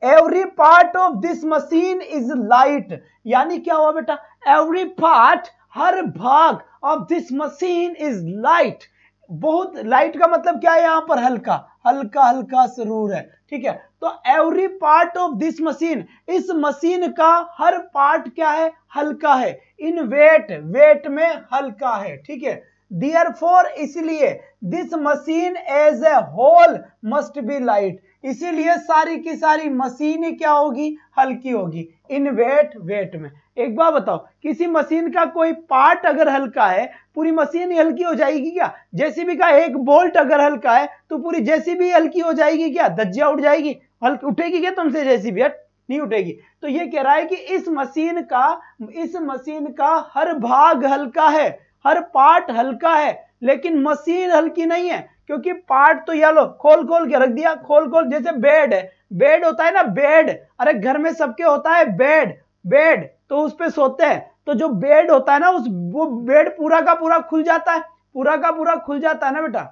every part of this machine is light, यानी क्या हुआ बेटा, एवरी पार्ट, हर भाग, of this machine is light, बहुत लाइट का मतलब क्या है, यहां पर हल्का हल्का जरूर है, ठीक है। तो every part of this machine, इस मशीन का हर पार्ट क्या है, हल्का है, इन वेट में हल्का है, ठीक है। Therefore, इसलिए this machine as a whole must be light, इसीलिए सारी की सारी मशीन क्या होगी, हल्की होगी, इन वेट में। एक बात बताओ, किसी मशीन का कोई पार्ट अगर हल्का है, पूरी मशीन ही हल्की हो जाएगी क्या। जेसीबी का एक बोल्ट अगर हल्का है तो पूरी जेसीबी हल्की हो जाएगी क्या, धज्जियां उठ जाएगी, हल्की उठेगी क्या तुमसे जेसीबी, नहीं उठेगी। तो ये कह रहा है कि इस मशीन का हर भाग हल्का है, हर पार्ट हल्का है, लेकिन मशीन हल्की नहीं है, क्योंकि पार्ट तो ये लो खोल के रख दिया, खोल, जैसे बेड है, बेड होता है ना, बेड, अरे घर में सबके होता है बेड, तो उस पे सोते हैं, तो जो बेड होता है ना, वो बेड पूरा का पूरा खुल जाता है, ना बेटा,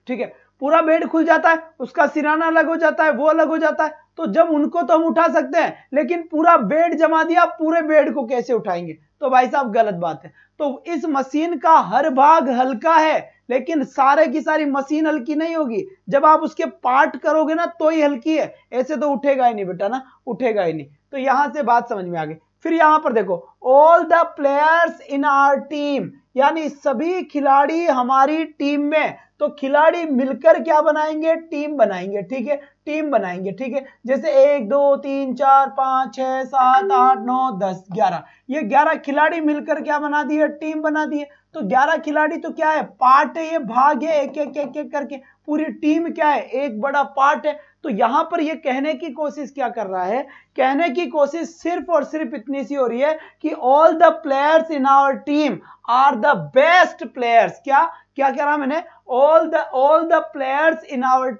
ठीक है, पूरा बेड खुल जाता है, उसका सिराना अलग हो जाता है, वो अलग हो जाता है, तो जब उनको तो हम उठा सकते हैं, लेकिन पूरा बेड जमा दिया, पूरे बेड को कैसे उठाएंगे, तो भाई साहब गलत बात है। तो इस मशीन का हर भाग हल्का है, लेकिन सारे की सारी मशीन हल्की नहीं होगी, जब आप उसके पार्ट करोगे ना तो ही हल्की है, ऐसे तो उठेगा ही नहीं बेटा ना, उठेगा ही नहीं। तो यहां से बात समझ में आ गई। फिर यहां पर देखो, all the players in our team, यानी सभी खिलाड़ी हमारी टीम में, तो खिलाड़ी मिलकर क्या बनाएंगे, टीम बनाएंगे, ठीक है, टीम बनाएंगे, ठीक है। जैसे 1 2 3 4 5 6 7 8 9 10 11, ये 11 खिलाड़ी मिलकर क्या बना दिए, टीम बना दिए। तो 11 खिलाड़ी तो क्या है, पार्ट है, ये भाग है, एक एक करके पूरी टीम क्या है, एक बड़ा पार्ट है। तो यहां पर ये कहने की कोशिश क्या कर रहा है, कहने की कोशिश सिर्फ और सिर्फ इतनी सी हो रही है कि all the players in our team are the best players. क्या कह रहा मैंने, all the players in our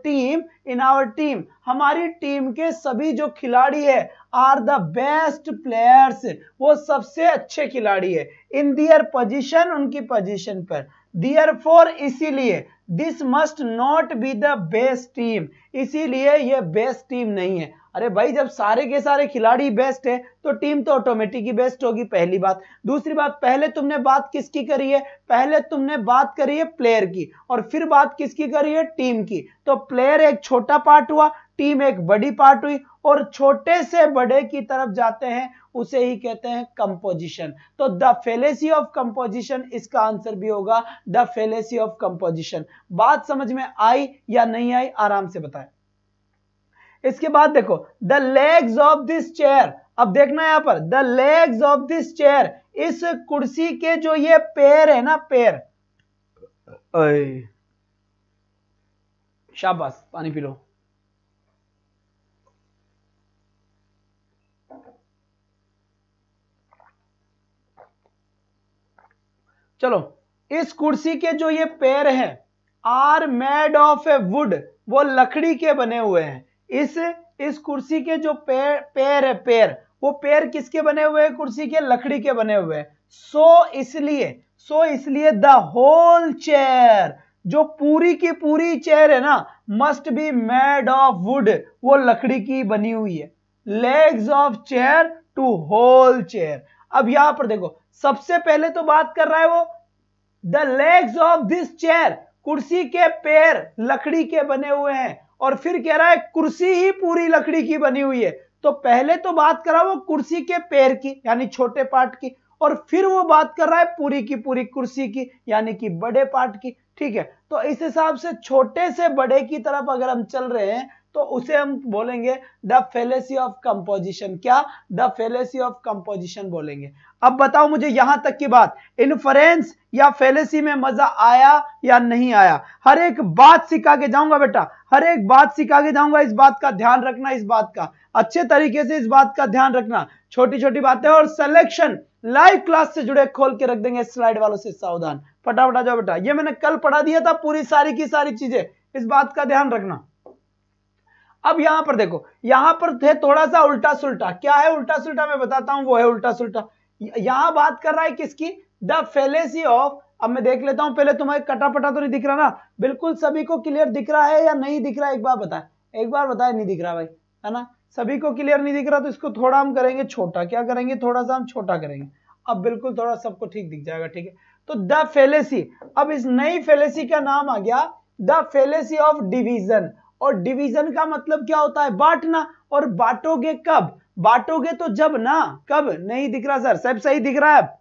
team, हमारी टीम के सभी जो खिलाड़ी है, आर द बेस्ट प्लेयर्स, वो सबसे अच्छे खिलाड़ी है, इन दियर पोजीशन, उनकी पोजीशन पर। Therefore, इसीलिए this must not be the best team, इसीलिए ये बेस्ट टीम नहीं है। अरे भाई, जब सारे के सारे खिलाड़ी बेस्ट है तो टीम तो ऑटोमेटिक ही बेस्ट होगी, पहली बात। दूसरी बात, पहले तुमने बात किसकी करी है, पहले तुमने बात करी है प्लेयर की, और फिर बात किसकी करी है, टीम की। तो प्लेयर एक छोटा पार्ट हुआ, टीम एक बड़ी पार्ट हुई, और छोटे से बड़े की तरफ जाते हैं, उसे ही कहते हैं कंपोजिशन। तो द फेलेसी ऑफ कंपोजिशन इसका आंसर भी होगा, द फेलेसी ऑफ कंपोजिशन। बात समझ में आई या नहीं आई, आराम से बताएं। इसके बाद देखो, the legs of this chair, अब देखना यहां पर, the legs of this chair, इस कुर्सी के जो ये पैर है ना, पैर, शाबाश, पानी पी लो। चलो, इस कुर्सी के जो ये पैर हैं, are made of a wood, वो लकड़ी के बने हुए हैं। इस कुर्सी के जो पैर है, पैर, वो पैर किसके बने हुए हैं? कुर्सी के लकड़ी के बने हुए हैं। सो इसलिए द होल चेयर, जो पूरी की पूरी चेयर है ना, must be made of wood, वो लकड़ी की बनी हुई है। Legs of chair to whole chair. अब यहां पर देखो, सबसे पहले तो बात कर रहा है वो the legs of this chair, कुर्सी के पैर लकड़ी के बने हुए हैं, और फिर कह रहा है कुर्सी ही पूरी लकड़ी की बनी हुई है। तो पहले तो बात कर रहा है वो कुर्सी के पैर की यानी छोटे पार्ट की, और फिर वो बात कर रहा है पूरी की पूरी कुर्सी की यानी कि बड़े पार्ट की। ठीक है, तो इस हिसाब से छोटे से बड़े की तरफ अगर हम चल रहे हैं तो उसे हम बोलेंगे द फेलेसी ऑफ कंपोजिशन। क्या? द फेलेसी ऑफ कंपोजिशन बोलेंगे। अब बताओ मुझे यहां तक की बात, इन्फरेंस या फेलेसी में मजा आया या नहीं आया? हर एक बात सिखा के जाऊंगा बेटा, हर एक बात सिखा के जाऊंगा। इस बात का ध्यान रखना, इस बात का अच्छे तरीके से इस बात का ध्यान रखना, छोटी छोटी बातें। और सिलेक्शन लाइव क्लास से जुड़े खोल के रख देंगे, स्लाइड वालों से सावधान। फटाफट आ जाओ बेटा, ये मैंने कल पढ़ा दिया था पूरी सारी की सारी चीजें, इस बात का ध्यान रखना। अब यहां पर देखो, यहां पर थे थोड़ा सा उल्टा सुल्टा। क्या है उल्टा सुल्टा? मैं बताता हूं, वो है उल्टा सुल्टा। यहां बात कर रहा है किसकी? The fallacy of. अब मैं देख लेता हूं, पहले तुम्हें कटापटा तो नहीं दिख रहा ना? बिल्कुल सभी को क्लियर दिख रहा है या नहीं दिख रहा है? एक बार बताए, एक बार बताए। नहीं दिख रहा भाई, है ना? सभी को क्लियर नहीं दिख रहा, तो इसको थोड़ा हम करेंगे छोटा। क्या करेंगे? थोड़ा सा हम छोटा करेंगे। अब बिल्कुल थोड़ा सबको ठीक दिख जाएगा। ठीक है, तो द फेलेसी, अब इस नई फेलेसी का नाम आ गया द फेलेसी ऑफ डिवीजन। और डिवीजन का मतलब क्या होता है? बांटना। और बांटोगे कब? बांटोगे तो जब ना, कब? नहीं दिख रहा सर, सब सही दिख रहा है।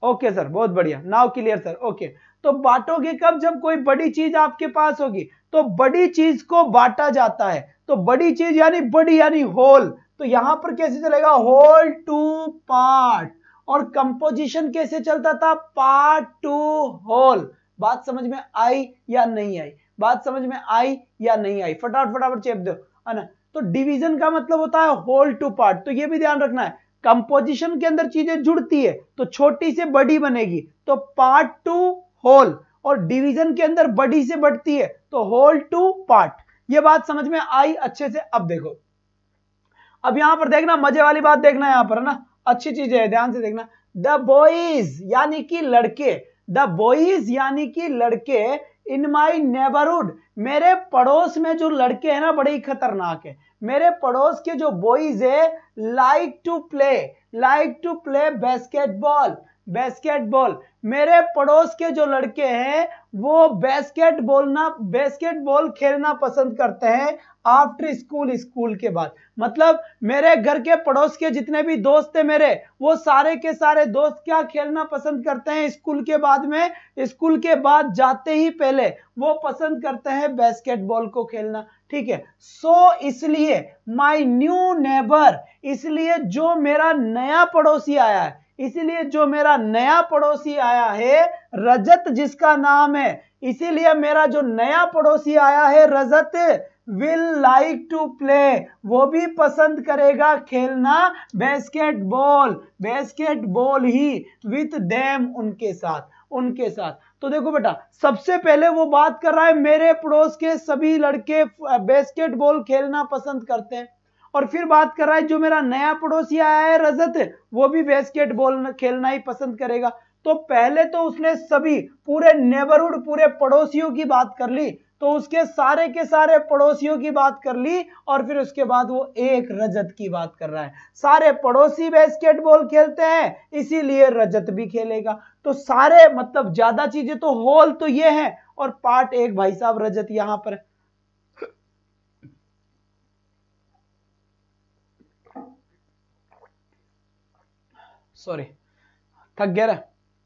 ओके सर, बहुत बढ़िया, नाउ क्लियर सर। ओके, तो बांटोगे कब? जब कोई बड़ी चीज आपके पास होगी। तो बड़ी चीज को बांटा जाता है, तो बड़ी चीज यानी बड़ी यानी होल। तो यहां पर कैसे चलेगा? Whole to part. और कंपोजिशन कैसे चलता था? Part to whole. बात समझ में आई या नहीं आई? बात समझ में आई या नहीं आई? फटाफट चेप दो, है ना? तो डिवीजन का मतलब होता है होल टू पार्ट। तो ये भी ध्यान रखना है, कंपोजिशन के अंदर चीजें जुड़ती है तो छोटी से बड़ी बनेगी, तो पार्ट टू होल। और डिवीजन के अंदर बड़ी से बढ़ती है तो होल टू पार्ट। ये बात समझ में आई अच्छे से? अब देखो, अब यहां पर देखना, मजे वाली बात देखना यहां पर, है ना? अच्छी चीजें है, ध्यान से देखना। द बॉयज यानी कि लड़के, द बॉयज यानी कि लड़के इन माई नेबरहुड, मेरे पड़ोस में जो लड़के हैं ना, बड़े ही खतरनाक है। मेरे पड़ोस के जो बॉयज है, like to play basketball. Basketball, मेरे पड़ोस के जो लड़के हैं वो बास्केटबॉल खेलना पसंद करते हैं आफ्टर स्कूल, स्कूल के बाद। मतलब मेरे घर के पड़ोस के जितने भी दोस्त हैं मेरे, वो सारे के सारे दोस्त क्या खेलना पसंद करते हैं स्कूल के बाद में? स्कूल के बाद जाते ही पहले वो पसंद करते हैं बास्केटबॉल को खेलना। ठीक है, सो इसलिए माई न्यू नेबर, इसलिए जो मेरा नया पड़ोसी आया है, इसीलिए जो मेरा नया पड़ोसी आया है रजत जिसका नाम है, इसीलिए मेरा जो नया पड़ोसी आया है रजत विल लाइक टू प्ले, वो भी पसंद करेगा खेलना बास्केटबॉल ही विथ देम, उनके साथ। तो देखो बेटा, सबसे पहले वो बात कर रहा है मेरे पड़ोस के सभी लड़के बास्केटबॉल खेलना पसंद करते हैं, और फिर बात कर रहा है जो मेरा नया पड़ोसी आया है रजत, वो भी बास्केटबॉल खेलना ही पसंद करेगा। तो पहले तो उसने सभी पूरे नेबरहुड, पूरे पड़ोसियों की बात कर ली, तो उसके सारे के सारे पड़ोसियों की बात कर ली, और फिर उसके बाद वो एक रजत की बात कर रहा है। सारे पड़ोसी बास्केटबॉल खेलते हैं, इसीलिए रजत भी खेलेगा। तो सारे मतलब ज्यादा चीजें तो होल तो ये है, और पार्ट एक भाई साहब रजत यहां पर। सॉरी, थक गया रहा।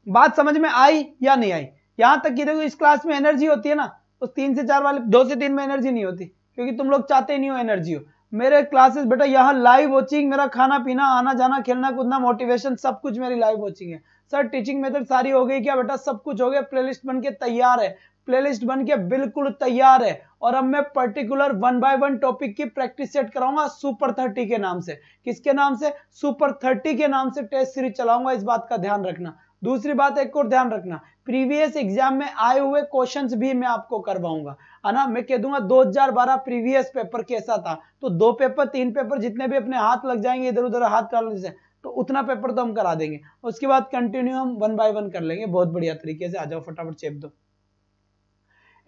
बात समझ में आई या नहीं आई? यहां तक कि देखो, इस क्लास में एनर्जी होती है ना, उस 3 से 4 वाले 2 से 3 में एनर्जी नहीं होती, क्योंकि तुम लोग चाहते ही नहीं हो एनर्जी हो। मेरे क्लासेस बेटा यहाँ लाइव वॉचिंग, मेरा खाना पीना, आना जाना, खेलना कूदना, मोटिवेशन, सब कुछ मेरी लाइव वॉचिंग है। सर टीचिंग मेथड सारी हो गई क्या बेटा? सब कुछ हो गया, प्लेलिस्ट बन के तैयार है, प्लेलिस्ट बन के बिल्कुल तैयार है। और अब मैं पर्टिकुलर 1 बाय 1 टॉपिक की प्रैक्टिस सेट कराऊंगा सुपर 30 के नाम से। किसके नाम से? सुपर 30 के नाम से टेस्ट सीरीज चलाऊंगा, इस बात का ध्यान रखना। दूसरी बात एक और ध्यान रखना, प्रीवियस एग्जाम में आए हुए क्वेश्चंस भी मैं आपको करवाऊंगा, है ना। मैं कह दूंगा 2012 प्रीवियस पेपर कैसा था, तो 2 पेपर 3 पेपर जितने भी अपने हाथ लग जाएंगे इधर उधर हाथ डालने से, तो उतना पेपर तो हम करा देंगे। उसके बाद कंटिन्यू हम 1 बाय 1 कर लेंगे बहुत बढ़िया तरीके से। आ जाओ फटाफट चेप दो।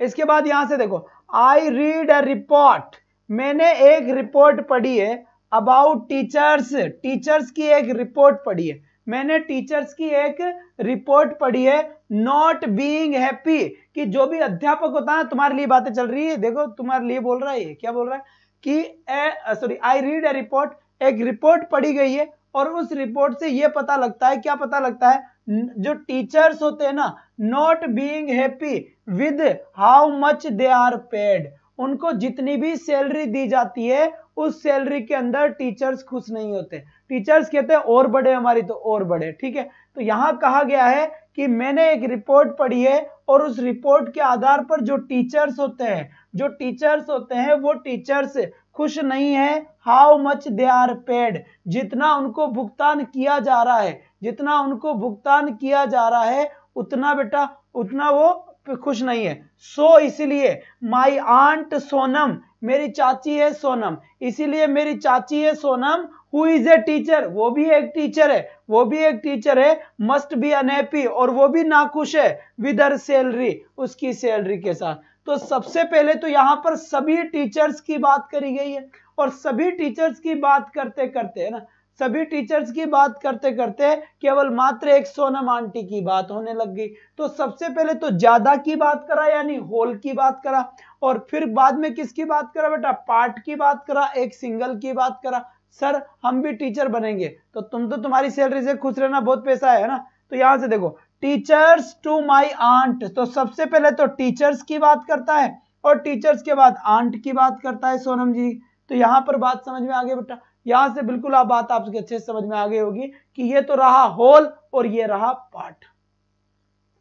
इसके बाद यहां से देखो, आई रीड अ रिपोर्ट, मैंने एक रिपोर्ट पढ़ी है अबाउट टीचर्स, टीचर्स की एक रिपोर्ट पढ़ी है, मैंने टीचर्स की एक रिपोर्ट पढ़ी है नॉट बीइंग हैप्पी, कि जो भी अध्यापक होता है, तुम्हारे लिए बातें चल रही है, देखो तुम्हारे लिए बोल रहा है, क्या बोल रहा है कि आई रीड अ रिपोर्ट, एक रिपोर्ट पढ़ी गई है और उस रिपोर्ट से ये पता लगता है, क्या पता लगता है, जो टीचर्स होते हैं ना, not being happy with how much they are paid, उनको जितनी भी सैलरी दी जाती है उस सैलरी के अंदर टीचर्स खुश नहीं होते। टीचर्स कहते हैं और बढ़े हमारी तो और बढ़े, ठीक है। तो यहां कहा गया है कि मैंने एक रिपोर्ट पढ़ी है और उस रिपोर्ट के आधार पर जो टीचर्स होते हैं, जो टीचर्स होते हैं वो टीचर्स खुश नहीं है, how much they are paid, जितना उनको भुगतान किया जा रहा है, जितना उनको भुगतान किया जा रहा है उतना बेटा उतना वो खुश नहीं है। सो इसलिए माई आंट सोनम, मेरी चाची है सोनम, इसीलिए मेरी चाची है Sonam, who is a teacher, वो भी एक टीचर है, वो भी एक टीचर है, मस्ट बी अनहैप्पी, और वो भी नाखुश है विद हर सैलरी, उसकी सैलरी के साथ। तो सबसे पहले तो यहां पर सभी टीचर्स की बात करी गई है, और सभी टीचर्स की बात करते करते, है ना, सभी टीचर्स की बात करते करते केवल मात्र एक सोनम आंटी की बात होने लग गई। तो सबसे पहले तो ज्यादा की बात करा, यानी होल की बात करा, और फिर बाद में किसकी बात करा बेटा, पार्ट की बात करा, एक सिंगल की बात करा। सर हम भी टीचर बनेंगे तो तुम तो तुम्हारी सैलरी से खुश रहना, बहुत पैसा है ना। तो यहां से देखो, टीचर्स टू माई आंट, तो सबसे पहले तो टीचर्स की बात करता है और टीचर्स के बाद आंट की बात करता है सोनम जी। तो यहां पर बात समझ में आ गई बेटा, यहां से बिल्कुल आप बात आपके अच्छे से समझ में आ गई होगी कि ये तो रहा होल और ये रहा पार्ट,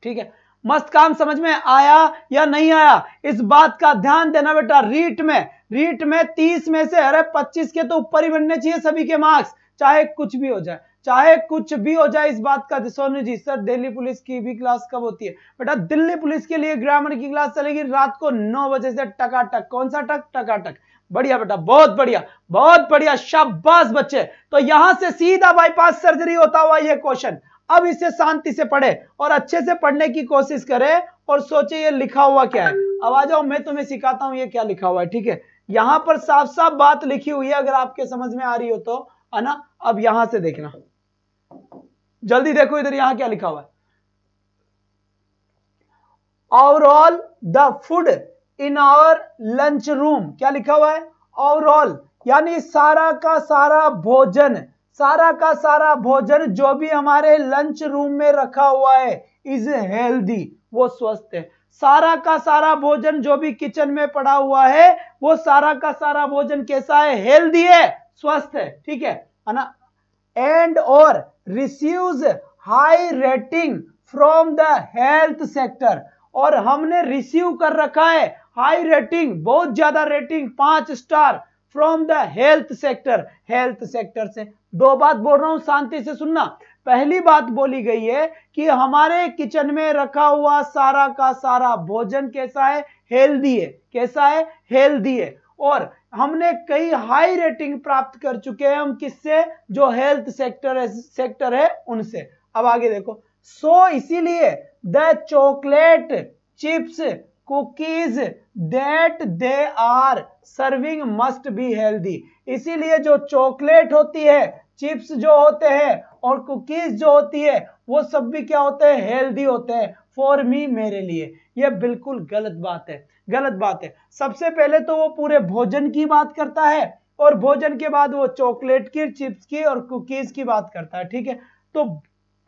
ठीक है। मस्त काम समझ में आया या नहीं आया, इस बात का ध्यान देना बेटा। रीट में 30 में से अरे 25 के तो ऊपर ही बनने चाहिए सभी के मार्क्स, चाहे कुछ भी हो जाए, चाहे कुछ भी हो जाए। इस बात का सोनू जी, सर दिल्ली पुलिस की भी क्लास कब होती है बेटा? दिल्ली पुलिस के लिए ग्रामर की क्लास चलेगी रात को 9 बजे से टकाटक। कौन सा टक? टकाटक। बढ़िया बेटा, बहुत बढ़िया, बहुत बढ़िया, शाबाश बच्चे। तो यहां से सीधा बाईपास सर्जरी होता हुआ ये क्वेश्चन, अब इसे शांति से पढ़े और अच्छे से पढ़ने की कोशिश करें और सोचे ये लिखा हुआ क्या है। अब आ जाओ, मैं तुम्हें सिखाता हूं ये क्या लिखा हुआ है, ठीक है। यहां पर साफ साफ बात लिखी हुई है, अगर आपके समझ में आ रही हो तो, है ना। अब यहां से देखना, जल्दी देखो इधर, यहां क्या लिखा हुआ है। Overall the food in our lunch room, क्या लिखा हुआ है? ओवरऑल यानी सारा का सारा भोजन, सारा का सारा भोजन जो भी हमारे लंच रूम में रखा हुआ है इज हेल्दी, वो स्वस्थ है। सारा का सारा भोजन जो भी किचन में पड़ा हुआ है वो सारा का सारा भोजन कैसा है? हेल्दी है, स्वस्थ है, ठीक है ना। एंड और receives high rating from the health sector, और हमने रिसीव कर रखा है हाई रेटिंग, बहुत ज्यादा rating, 5 star from the health sector, health sector से। दो बात बोल रहा हूं, शांति से सुनना। पहली बात बोली गई है कि हमारे किचन में रखा हुआ सारा का सारा भोजन कैसा है? हेल्दी है। कैसा है? हेल्दी है। और हमने कई हाई रेटिंग प्राप्त कर चुके हैं हम, किससे? जो हेल्थ सेक्टर है उनसे। अब आगे देखो, सो इसीलिए the chocolate chips cookies that they are serving must be healthy, इसीलिए जो चॉकलेट होती है, चिप्स जो होते हैं और कुकीज जो होती है, वो सब भी क्या होते हैं? हेल्दी होते हैं। फॉर मी, मेरे लिए। ये बिल्कुल गलत बात है, गलत बात है। सबसे पहले तो वो पूरे भोजन की बात करता है और भोजन के बाद वो चॉकलेट की, चिप्स की और कुकीज की बात करता है, ठीक है। तो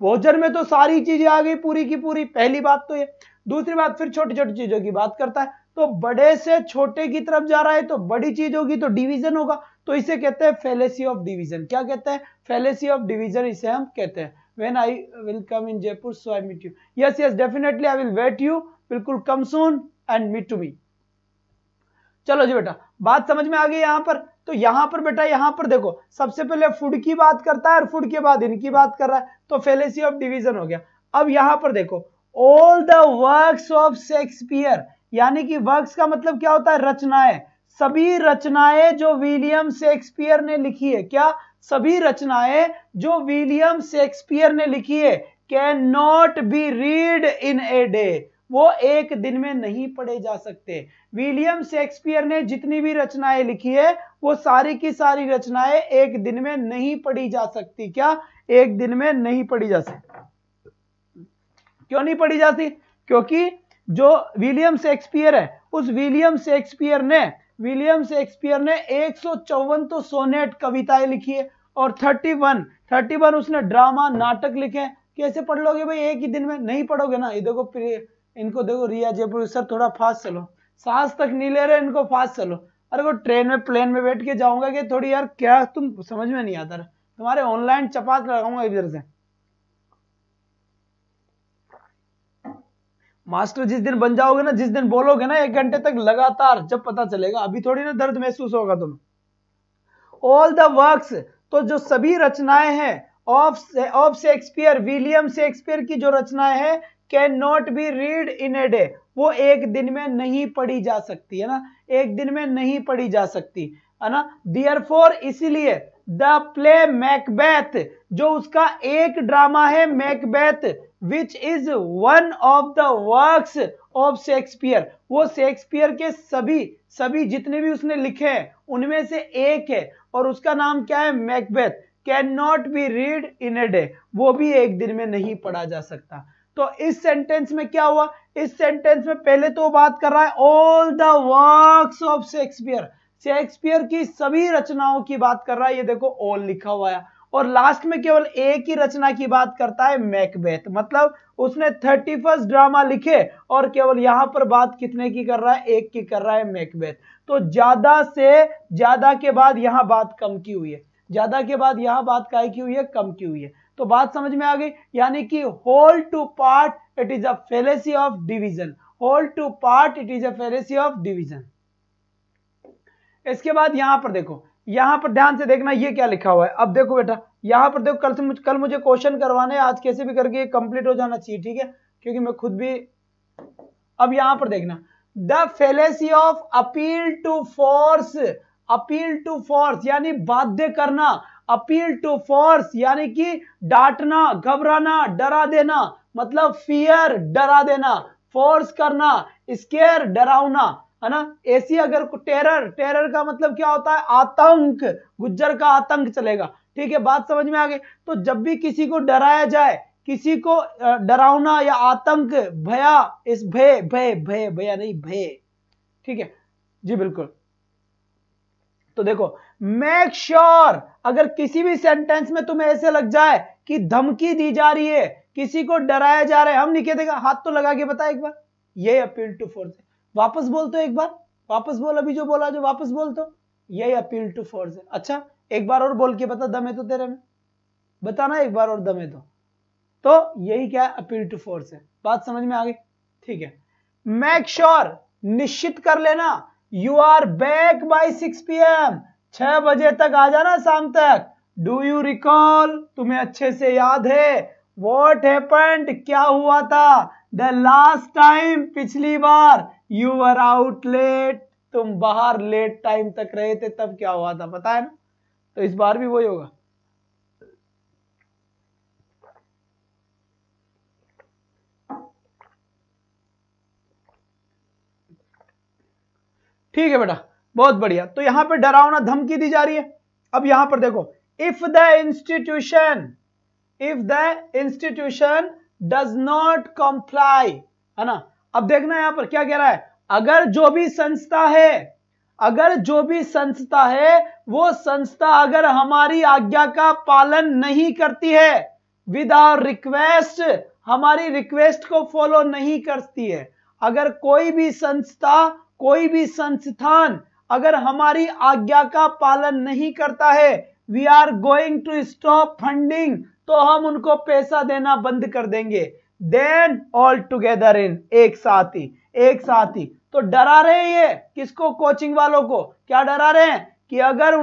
भोजन में तो सारी चीजें आ गई पूरी की पूरी, पहली बात तो ये। दूसरी बात, फिर छोटी छोटी चीजों की बात करता है, तो बड़े से छोटे की तरफ जा रहा है, तो बड़ी चीज होगी तो डिवीजन होगा, तो इसे कहते हैं फैलेसी ऑफ डिवीजन। क्या कहते हैं? फैलेसी ऑफ डिवीजन इसे हम कहते हैं। When I will come in Jaipur, so I meet you. Yes, yes, definitely I will wait you. बिल्कुल come soon and meet to me. चलो जी बेटा, बात समझ में आ गई यहां पर। तो यहां पर बेटा, यहां पर देखो, सबसे पहले फूड की बात करता है और फूड के बाद इनकी बात कर रहा है, तो फैलेसी ऑफ डिवीजन हो गया। अब यहां पर देखो, all the works of Shakespeare, यानी कि वर्क्स का मतलब क्या होता है, रचनाएं, सभी रचनाएं जो विलियम शेक्सपियर ने लिखी है, क्या, सभी रचनाएं जो विलियम शेक्सपियर ने लिखी है, can not be read in a day, वो एक दिन में नहीं पढ़े जा सकते। विलियम शेक्सपियर ने जितनी भी रचनाएं लिखी है वो सारी की सारी रचनाएं एक दिन में नहीं पढ़ी जा सकती, क्या, एक दिन में नहीं पढ़ी जा सकती। क्यों नहीं पढ़ी जाती, क्योंकि जो विलियम शेक्सपियर है, उस विलियम शेक्सपियर ने 154 तो सोनेट कविताएं लिखी है और 31 उसने ड्रामा नाटक लिखे हैं। कैसे पढ़ लोगे भाई एक ही दिन में, नहीं पढ़ोगे ना। ये देखो इनको देखो, रिया जयपुर सर थोड़ा फास्ट चलो, सांस तक नहीं ले रहे इनको, फास्ट चलो। अरे वो ट्रेन में प्लेन में बैठ के जाऊंगा कि थोड़ी यार, क्या तुम समझ में नहीं आता, तुम्हारे ऑनलाइन चपात लगाऊंगा इधर से। मास्टर जिस दिन बन जाओगे ना, जिस दिन बोलोगे ना 1 घंटे तक लगातार, जब पता चलेगा, अभी थोड़ी ना दर्द महसूस होगा तुम्हें। ऑल द वर्क्स, तो जो सभी रचनाएं हैं ऑफ शेक्सपियर, विलियम शेक्सपियर की जो रचनाएं हैं, can not be read in a day, वो एक दिन में नहीं पढ़ी जा सकती है ना, एक दिन में नहीं पढ़ी जा सकती है ना। देयरफॉर, इसीलिए द प्ले मैकबेथ, जो उसका एक ड्रामा है Macbeth, which is one of the works of Shakespeare, वो शेक्सपियर के सभी जितने भी उसने लिखे हैं उनमें से एक है और उसका नाम क्या है, Macbeth, can not be read in a day, वो भी एक दिन में नहीं पढ़ा जा सकता। तो इस सेंटेंस में क्या हुआ, इस सेंटेंस में पहले तो बात कर रहा है all the works of Shakespeare, Shakespeare की सभी रचनाओं की बात कर रहा है, ये देखो ऑल लिखा हुआ है, और लास्ट में केवल एक ही रचना की बात करता है, मैकबेथ, मतलब उसने 31 ड्रामा लिखे और केवल यहां पर बात कितने की कर रहा है, एक की कर रहा है, मैकबेथ। तो ज्यादा से ज्यादा के बाद यहां बात कम की हुई है, ज्यादा के बाद यहां बात काय की हुई है, कम की हुई है। तो बात समझ में आ गई, यानी कि whole to part it is a fallacy of division, whole to part it is a fallacy of division. इसके बाद यहां पर देखो, यहां पर ध्यान से देखना ये क्या लिखा हुआ है। अब देखो बेटा, यहां पर देखो, कल मुझे क्वेश्चन करवाने, आज कैसे भी करके कंप्लीट हो जाना चाहिए, ठीक है, क्योंकि मैं खुद भी। अब यहां पर देखना, the fallacy of appeal to force, appeal to force यानी बाध्य करना, अपील टू फोर्स यानी कि डांटना, घबराना, डरा देना, मतलब फियर, डरा देना, फोर्स करना, स्केयर, डरावना, है ना। ऐसी अगर टेरर का मतलब क्या होता है, आतंक, गुज्जर का आतंक चलेगा, ठीक है, बात समझ में आ गई। तो जब भी किसी को डराया जाए, किसी को डरावना या आतंक, भया, इस भया नहीं, भय, ठीक है जी, बिल्कुल। तो देखो, मेक श्योर, अगर किसी भी सेंटेंस में तुम्हें ऐसे लग जाए कि धमकी दी जा रही है, किसी को डराया जा रहा है, हम नहीं कहते, हाथ तो लगा के बता एक बार, ये अपील टू फोर्स है। वापस बोल तो एक बार, वापस बोल, अभी जो बोला जो वापस बोल तो, यही अपील टू फोर्स है। अच्छा एक बार और बोल के बता, दम है तो तेरे में, बताना एक बार और दम है तो यही क्या है, अपील टू फोर्स है। बात समझ में आ गई, ठीक है। मेक श्योर, निश्चित कर लेना, you are back by 6 PM, 6 बजे तक आ जाना शाम तक। डू यू रिकॉल, तुम्हें अच्छे से याद है, व्हाट हैपेंड, क्या हुआ था, द लास्ट टाइम, पिछली बार, यू वर आउट लेट, तुम बाहर लेट टाइम तक रहे थे, तब क्या हुआ था, पता है ना। तो इस बार भी वही होगा। ठीक है बेटा, बहुत बढ़िया। तो यहां पे डरावना धमकी दी जा रही है। अब यहां पर देखो, if the institution does not comply, है ना। अब देखना यहां पर क्या कह रहा है, अगर जो भी संस्था है वो संस्था अगर हमारी आज्ञा का पालन नहीं करती है, विद आवर रिक्वेस्ट, हमारी रिक्वेस्ट को फॉलो नहीं करती है, अगर कोई भी संस्था, कोई भी संस्थान अगर हमारी आज्ञा का पालन नहीं करता है, we are going to stop funding, तो हम उनको पैसा देना बंद कर देंगे। देन ऑल टुगेदर इन, एक साथ ही। तो डरा रहे हैं ये किसको, कोचिंग वालों को, क्या डरा रहे हैं कि अगर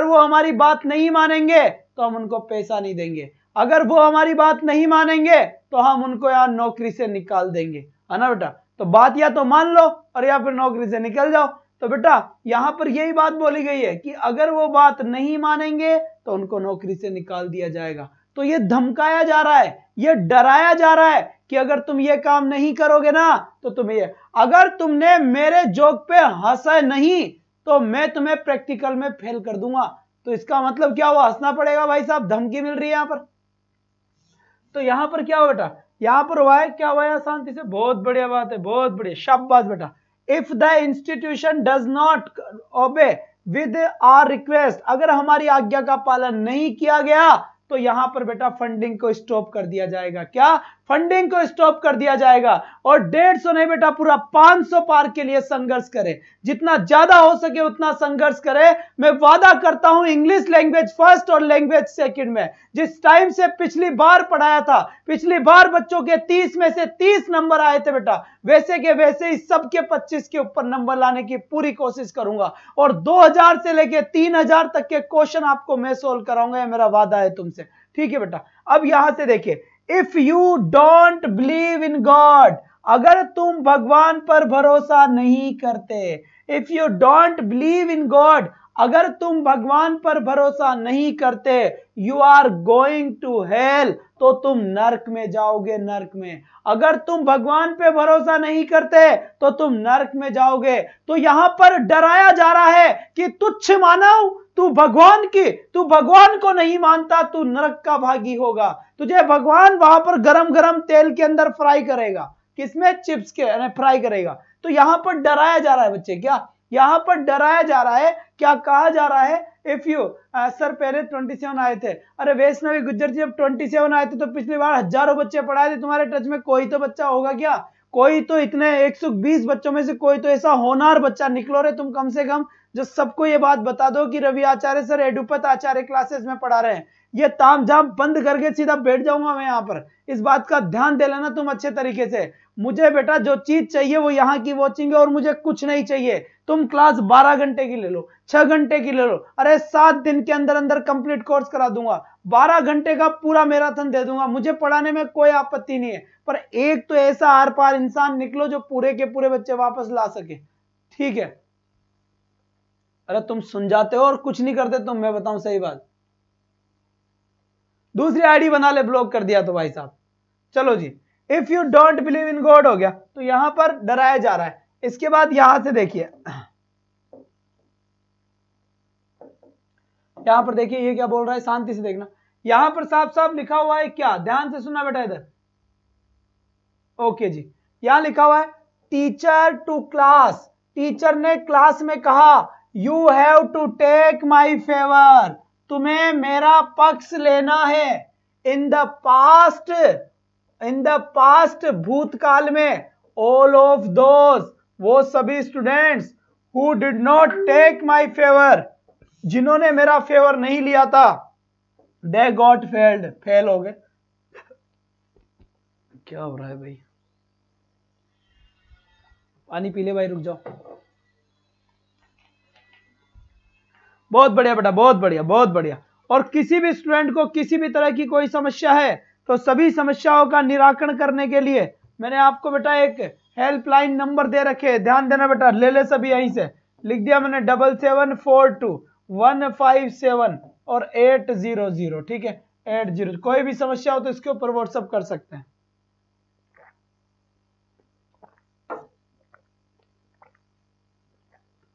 वो हमारी बात नहीं मानेंगे तो हम उनको पैसा नहीं देंगे, अगर वो हमारी बात नहीं मानेंगे तो हम उनको यार नौकरी से निकाल देंगे, है ना बेटा। तो बात या तो मान लो और या फिर नौकरी से निकल जाओ। तो बेटा यहां पर यही बात बोली गई है कि अगर वो बात नहीं मानेंगे तो उनको नौकरी से निकाल दिया जाएगा। तो ये धमकाया जा रहा है, ये डराया जा रहा है कि अगर तुम ये काम नहीं करोगे ना तो तुम्हें ये, अगर तुमने मेरे जोक पे हंसा नहीं तो मैं तुम्हें प्रैक्टिकल में फेल कर दूंगा। तो इसका मतलब क्या हुआ, हंसना पड़ेगा भाई साहब, धमकी मिल रही है यहां पर। तो यहां पर क्या हुआ बेटा, यहां पर हुआ है क्या हुआ है, शांति से, बहुत बढ़िया बात है, बहुत बढ़िया, शाबाश बेटा। If the institution does not obey with our request, अगर हमारी आज्ञा का पालन नहीं किया गया तो यहां पर बेटा फंडिंग को स्टॉप कर दिया जाएगा। क्या, फंडिंग को स्टॉप कर दिया जाएगा। और 150 नहीं बेटा, पूरा 500 पार के लिए संघर्ष करें, जितना ज्यादा हो सके उतना संघर्ष करें। मैं वादा करता हूं इंग्लिश लैंग्वेज फर्स्ट और लैंग्वेज सेकंड में जिस टाइम से पिछली बार पढ़ाया था, पिछली बार बच्चों के 30 में से 30 नंबर आए थे बेटा, वैसे के वैसे ही सबके 25 के ऊपर नंबर लाने की पूरी कोशिश करूंगा। और 2000 से लेके 3000 तक के क्वेश्चन आपको मैं सोल्व कराऊंगा, ये मेरा वादा है तुमसे, ठीक है बेटा। अब यहां से देखिए, if you don't believe in God, अगर तुम भगवान पर भरोसा नहीं करते, if you don't believe in God, अगर तुम भगवान पर भरोसा नहीं करते, you are going to hell, तो तुम नरक में जाओगे, नरक में। अगर तुम भगवान पे भरोसा नहीं करते तो तुम नरक में जाओगे। तो यहां पर डराया जा रहा है कि तुच्छ मानव, तू भगवान को नहीं मानता, तू नरक का भागी होगा। तुझे भगवान वहां पर गरम गरम तेल के अंदर फ्राई करेगा, किसमें, चिप्स के फ्राई करेगा। तो यहां पर डराया जा रहा है बच्चे, क्या यहां पर डराया जा रहा है, क्या कहा जा रहा है, इफ यू सर पहले 27 आए थे, अरे वैष्णवी गुज्जर जी जब 27 आए थे तो पिछली बार हजारों बच्चे पढ़ाए थे, तुम्हारे टच में कोई तो बच्चा होगा क्या, कोई तो, इतने 120 बच्चों में से कोई तो ऐसा होनहार बच्चा निकलो रे तुम कम से कम, जो सबको ये बात बता दो कि रवि आचार्य सर एडुपत आचार्य क्लासेस में पढ़ा रहे हैं। ये ताम झाम बंद करके सीधा बैठ जाऊंगा मैं यहाँ पर, इस बात का ध्यान दे लेना तुम अच्छे तरीके से। मुझे बेटा जो चीज चाहिए वो यहाँ की वॉचिंग है, और मुझे कुछ नहीं चाहिए। तुम क्लास 12 घंटे की ले लो, 6 घंटे की ले लो, अरे 7 दिन के अंदर अंदर कंप्लीट कोर्स करा दूंगा, 12 घंटे का पूरा मैराथन दे दूंगा, मुझे पढ़ाने में कोई आपत्ति नहीं है। पर एक तो ऐसा आर पार इंसान निकलो जो पूरे के पूरे बच्चे वापस ला सके, ठीक है। अरे तुम सुन जाते हो और कुछ नहीं करते तुम, मैं बताऊं सही बात। दूसरी आईडी बना ले, ब्लॉक कर दिया तो भाई साहब। चलो जी, if you don't believe in God हो गया, तो यहां पर डराया जा रहा है। इसके बाद यहां से देखिए, यहां पर देखिए ये क्या बोल रहा है, शांति से देखना। यहां पर साफ साफ लिखा हुआ है क्या, ध्यान से सुनना बेटा इधर, ओके जी। यहां लिखा हुआ है टीचर टू क्लास, टीचर ने क्लास में कहा you have to take my favour, तुम्हें मेरा पक्ष लेना है। इन द पास्ट भूतकाल में, ऑल ऑफ दोज, वो सभी students who did not take my favour, जिन्होंने मेरा फेवर नहीं लिया था, दे गॉट फेल्ड, फेल हो गए। क्या हो रहा है भाई, पानी पी ले भाई, रुक जाओ। बहुत बढ़िया बेटा, बहुत बढ़िया, बहुत बढ़िया। और किसी भी स्टूडेंट को किसी भी तरह की कोई समस्या है तो सभी समस्याओं का निराकरण करने के लिए मैंने आपको बेटा एक हेल्पलाइन नंबर दे रखे, ध्यान देना बेटा, ले ले सभी, यहीं से लिख दिया मैंने 77421571 और 800, ठीक है 80। कोई भी समस्या हो तो इसके ऊपर व्हाट्सएप कर सकते हैं।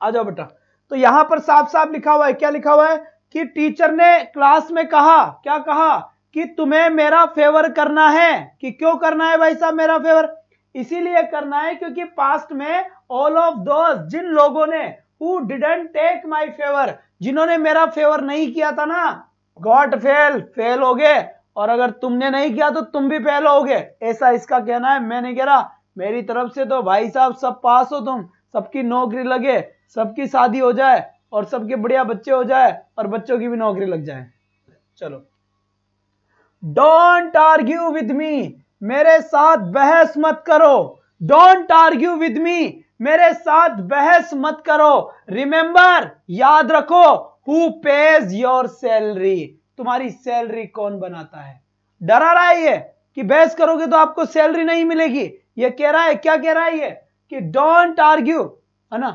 आ जाओ बेटा। तो यहां पर साफ साफ लिखा हुआ है, क्या लिखा हुआ है कि टीचर ने क्लास में कहा, क्या कहा, कि तुम्हें मेरा फेवर करना है। कि क्यों करना है भाई साहब मेरा फेवर, इसीलिए करना है क्योंकि पास्ट में ऑल ऑफ दोज, जिन लोगों ने who didn't take my favour, जिन्होंने मेरा फेवर नहीं किया था ना, गॉट फेल, फेल हो गए। और अगर तुमने नहीं किया तो तुम भी फेल होगे, ऐसा इसका कहना है। मैं नहीं कह रहा, मेरी तरफ से तो भाई साहब सब पास हो तुम, सबकी नौकरी लगे, सबकी शादी हो जाए और सबके बढ़िया बच्चे हो जाए और बच्चों की भी नौकरी लग जाए। चलो, डोंट आर्ग्यू विद मी, मेरे साथ बहस मत करो। डोंट आर्ग्यू विद मी, मेरे साथ बहस मत करो। रिमेंबर, याद रखो, हु पेज योर सैलरी, तुम्हारी सैलरी कौन बनाता है, डरा रहा है ये कि बहस करोगे तो आपको सैलरी नहीं मिलेगी। ये कह रहा है, क्या कह रहा है ये कि डोंट आर्ग्यू, है ना,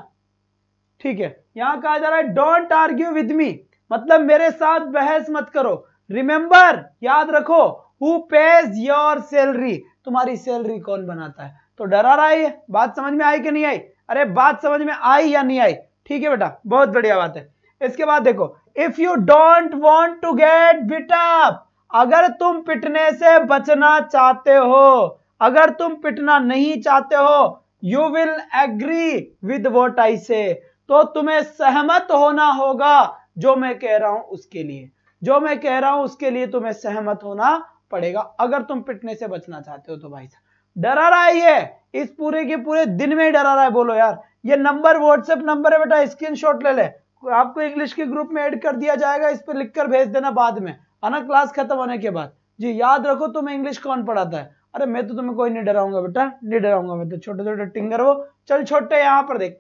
ठीक है। यहां कहा जा रहा है डोंट आर्ग्यू विद मी, मतलब मेरे साथ बहस मत करो। रिमेंबर, याद रखो, हु पेज योर सैलरी, तुम्हारी सैलरी कौन बनाता है। तो डरा रहा है ये। बात समझ में आई कि नहीं आई? अरे बात समझ में आई या नहीं आई? ठीक है बेटा, बहुत बढ़िया बात है। इसके बाद देखो, if you don't want to get beat up, अगर तुम पिटने से बचना चाहते हो, अगर तुम पिटना नहीं चाहते हो, you will agree with what I say, तो तुम्हें सहमत होना होगा जो मैं कह रहा हूं उसके लिए, जो मैं कह रहा हूं उसके लिए तुम्हें सहमत होना पड़ेगा, अगर तुम पिटने से बचना चाहते हो तो। भाई साहब डरा रहा है ये, इस पूरे के पूरे दिन में ही डरा रहा है। बोलो यार, ये नंबर व्हाट्सएप नंबर है बेटा, स्क्रीनशॉट ले ले, आपको इंग्लिश के ग्रुप में ऐड कर दिया जाएगा, इस पर लिखकर भेज देना बाद में, है ना, क्लास खत्म होने के बाद। जी याद रखो, तुम्हें इंग्लिश कौन पढ़ाता है? अरे मैं तो तुम्हें कोई नहीं डराऊंगा बेटा, नहीं डराऊंगा मैं तो, छोटे छोटे टिंगर हो। चल छोटे, यहां पर देख,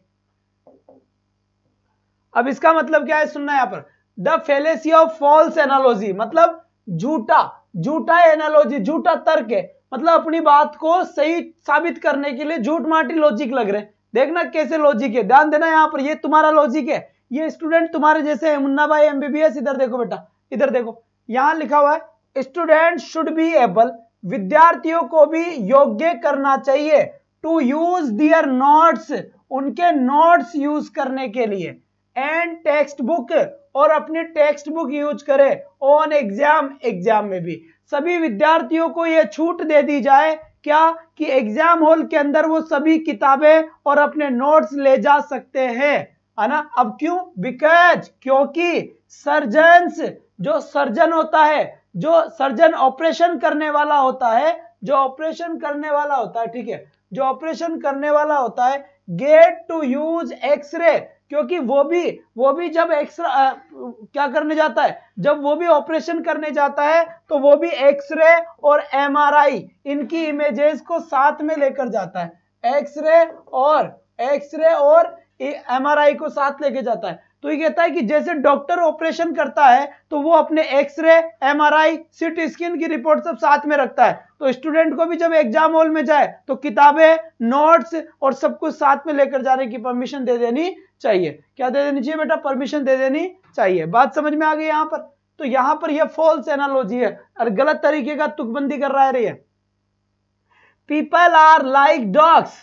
अब इसका मतलब क्या है सुनना यहां पर, the fallacy of false analogy, मतलब झूठा एनालॉजी, झूठा तर्क है, मतलब अपनी बात को सही साबित करने के लिए झूठ माटी लॉजिक लग रहे। देखना कैसे लॉजिक है, ध्यान देना यहां पर, ये तुम्हारा लॉजिक है, ये स्टूडेंट तुम्हारे जैसे है। मुन्ना भाई एमबीबीएस, इधर देखो बेटा, इधर देखो, यहां लिखा हुआ है स्टूडेंट शुड बी एबल, विद्यार्थियों को भी योग्य करना चाहिए, टू यूज दियर नोट्स, उनके नोट्स यूज करने के लिए, एंड टेक्स्ट बुक, और अपनी टेक्स्ट बुक यूज करे, ऑन एग्जाम, एग्जाम में भी। सभी विद्यार्थियों को यह छूट दे दी जाए, क्या कि एग्जाम हॉल के अंदर वो सभी किताबें और अपने नोट्स ले जा सकते हैं, है ना। अब क्यों? बिकॉज, क्योंकि सर्जन्स, जो सर्जन होता है, जो सर्जन ऑपरेशन करने वाला होता है, जो ऑपरेशन करने वाला होता है, ठीक है, जो ऑपरेशन करने वाला होता है, गेट टू यूज एक्सरे, क्योंकि वो भी जब एक्सरा क्या करने जाता है, जब वो भी ऑपरेशन करने जाता है तो वो भी एक्सरे और एमआरआई, इनकी इमेजेस को साथ में लेकर जाता है, एक्सरे और एमआरआई को साथ लेके जाता है। तो ये कहता है कि जैसे डॉक्टर ऑपरेशन करता है तो वो अपने एक्सरे, एमआरआई, सीटी स्कैन की रिपोर्ट सब साथ में रखता है, तो स्टूडेंट को भी जब एग्जाम हॉल में जाए तो किताबें, नोट्स और सब कुछ साथ में लेकर जाने की परमिशन दे देनी चाहिए। क्या दे देनी चाहिए बेटा? परमिशन दे देनी चाहिए। बात समझ में आ गई यहां पर? तो यहां पर यह फॉल्स एनालॉजी है और गलत तरीके का तुकबंदी कर रहा है। People are like dogs,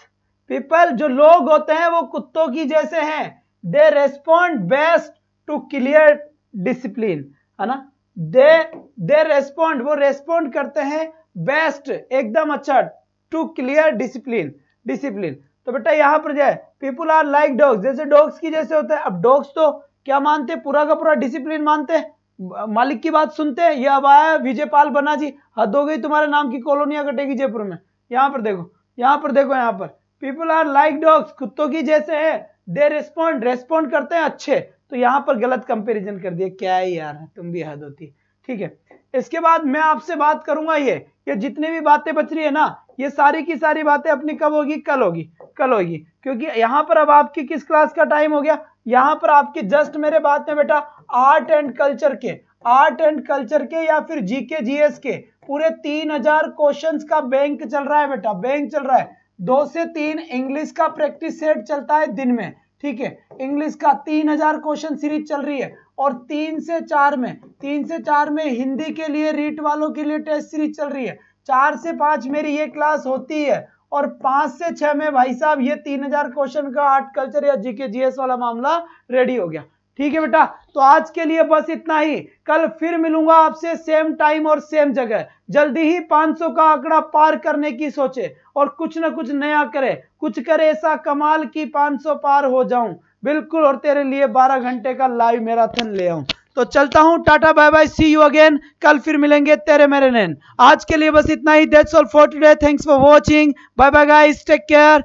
people जो लोग होते हैं वो कुत्तों की जैसे हैं, they respond best to clear discipline, है ना, दे रेस्पॉन्ड, वो रेस्पॉन्ड करते हैं बेस्ट, एकदम अच्छा, टू क्लियर डिसिप्लिन। तो बेटा यहां पर जाए, पीपल आर लाइक डॉग्स, जैसे डॉग्स की जैसे होता है। अब डॉग्स तो क्या मानते हैं? पूरा का पूरा डिसिप्लिन मानते हैं, मालिक की बात सुनते हैं। ये अब आया विजयपाल बना जी, हद हो गई, तुम्हारे नाम की कॉलोनियां कटेगी जयपुर में। यहां पर देखो, यहां पर पीपल आर लाइक डॉग्स, कुत्तों की जैसे है, दे रेस्पॉन्ड करते हैं अच्छे। तो यहां पर गलत कंपैरिजन कर दिया, क्या है यार, तुम भी हद होती। ठीक है, इसके बाद मैं आपसे बात करूंगा, ये जितने भी बातें बच रही है ना, ये सारी की सारी बातें अपनी कब होगी? कल होगी, क्योंकि यहां पर अब आपकी किस क्लास का टाइम हो गया? यहां पर आपकी जस्ट मेरे बात में बेटा आर्ट एंड कल्चर के या फिर जीके जीएस के पूरे 3000 क्वेश्चंस का बैंक चल रहा है बेटा, बैंक चल रहा है। 2 से 3 इंग्लिश का प्रैक्टिस सेट चलता है दिन में, ठीक है, इंग्लिश का 3000 क्वेश्चन सीरीज चल रही है, और 3 से 4 में हिंदी के लिए रीट वालों के लिए टेस्ट सीरीज चल रही है। 4 से 5 मेरी ये क्लास होती है, और 5 से 6 में भाई साहब ये 3000 क्वेश्चन का आर्ट कल्चर या जीके जीएस वाला मामला रेडी हो गया। ठीक है बेटा, तो आज के लिए बस इतना ही। कल फिर मिलूंगा आपसे सेम टाइम और सेम जगह। जल्दी ही 500 का आंकड़ा पार करने की सोचे और कुछ ना कुछ नया करे, कुछ करे ऐसा कमाल की 500 पार हो जाऊं बिल्कुल, और तेरे लिए 12 घंटे का लाइव मैराथन ले आऊं। तो चलता हूं, tata bye bye, see you again. कल फिर मिलेंगे तेरे मेरे नैन। आज के लिए बस इतना ही। That's all for today, thanks for watching, bye bye guys, take care,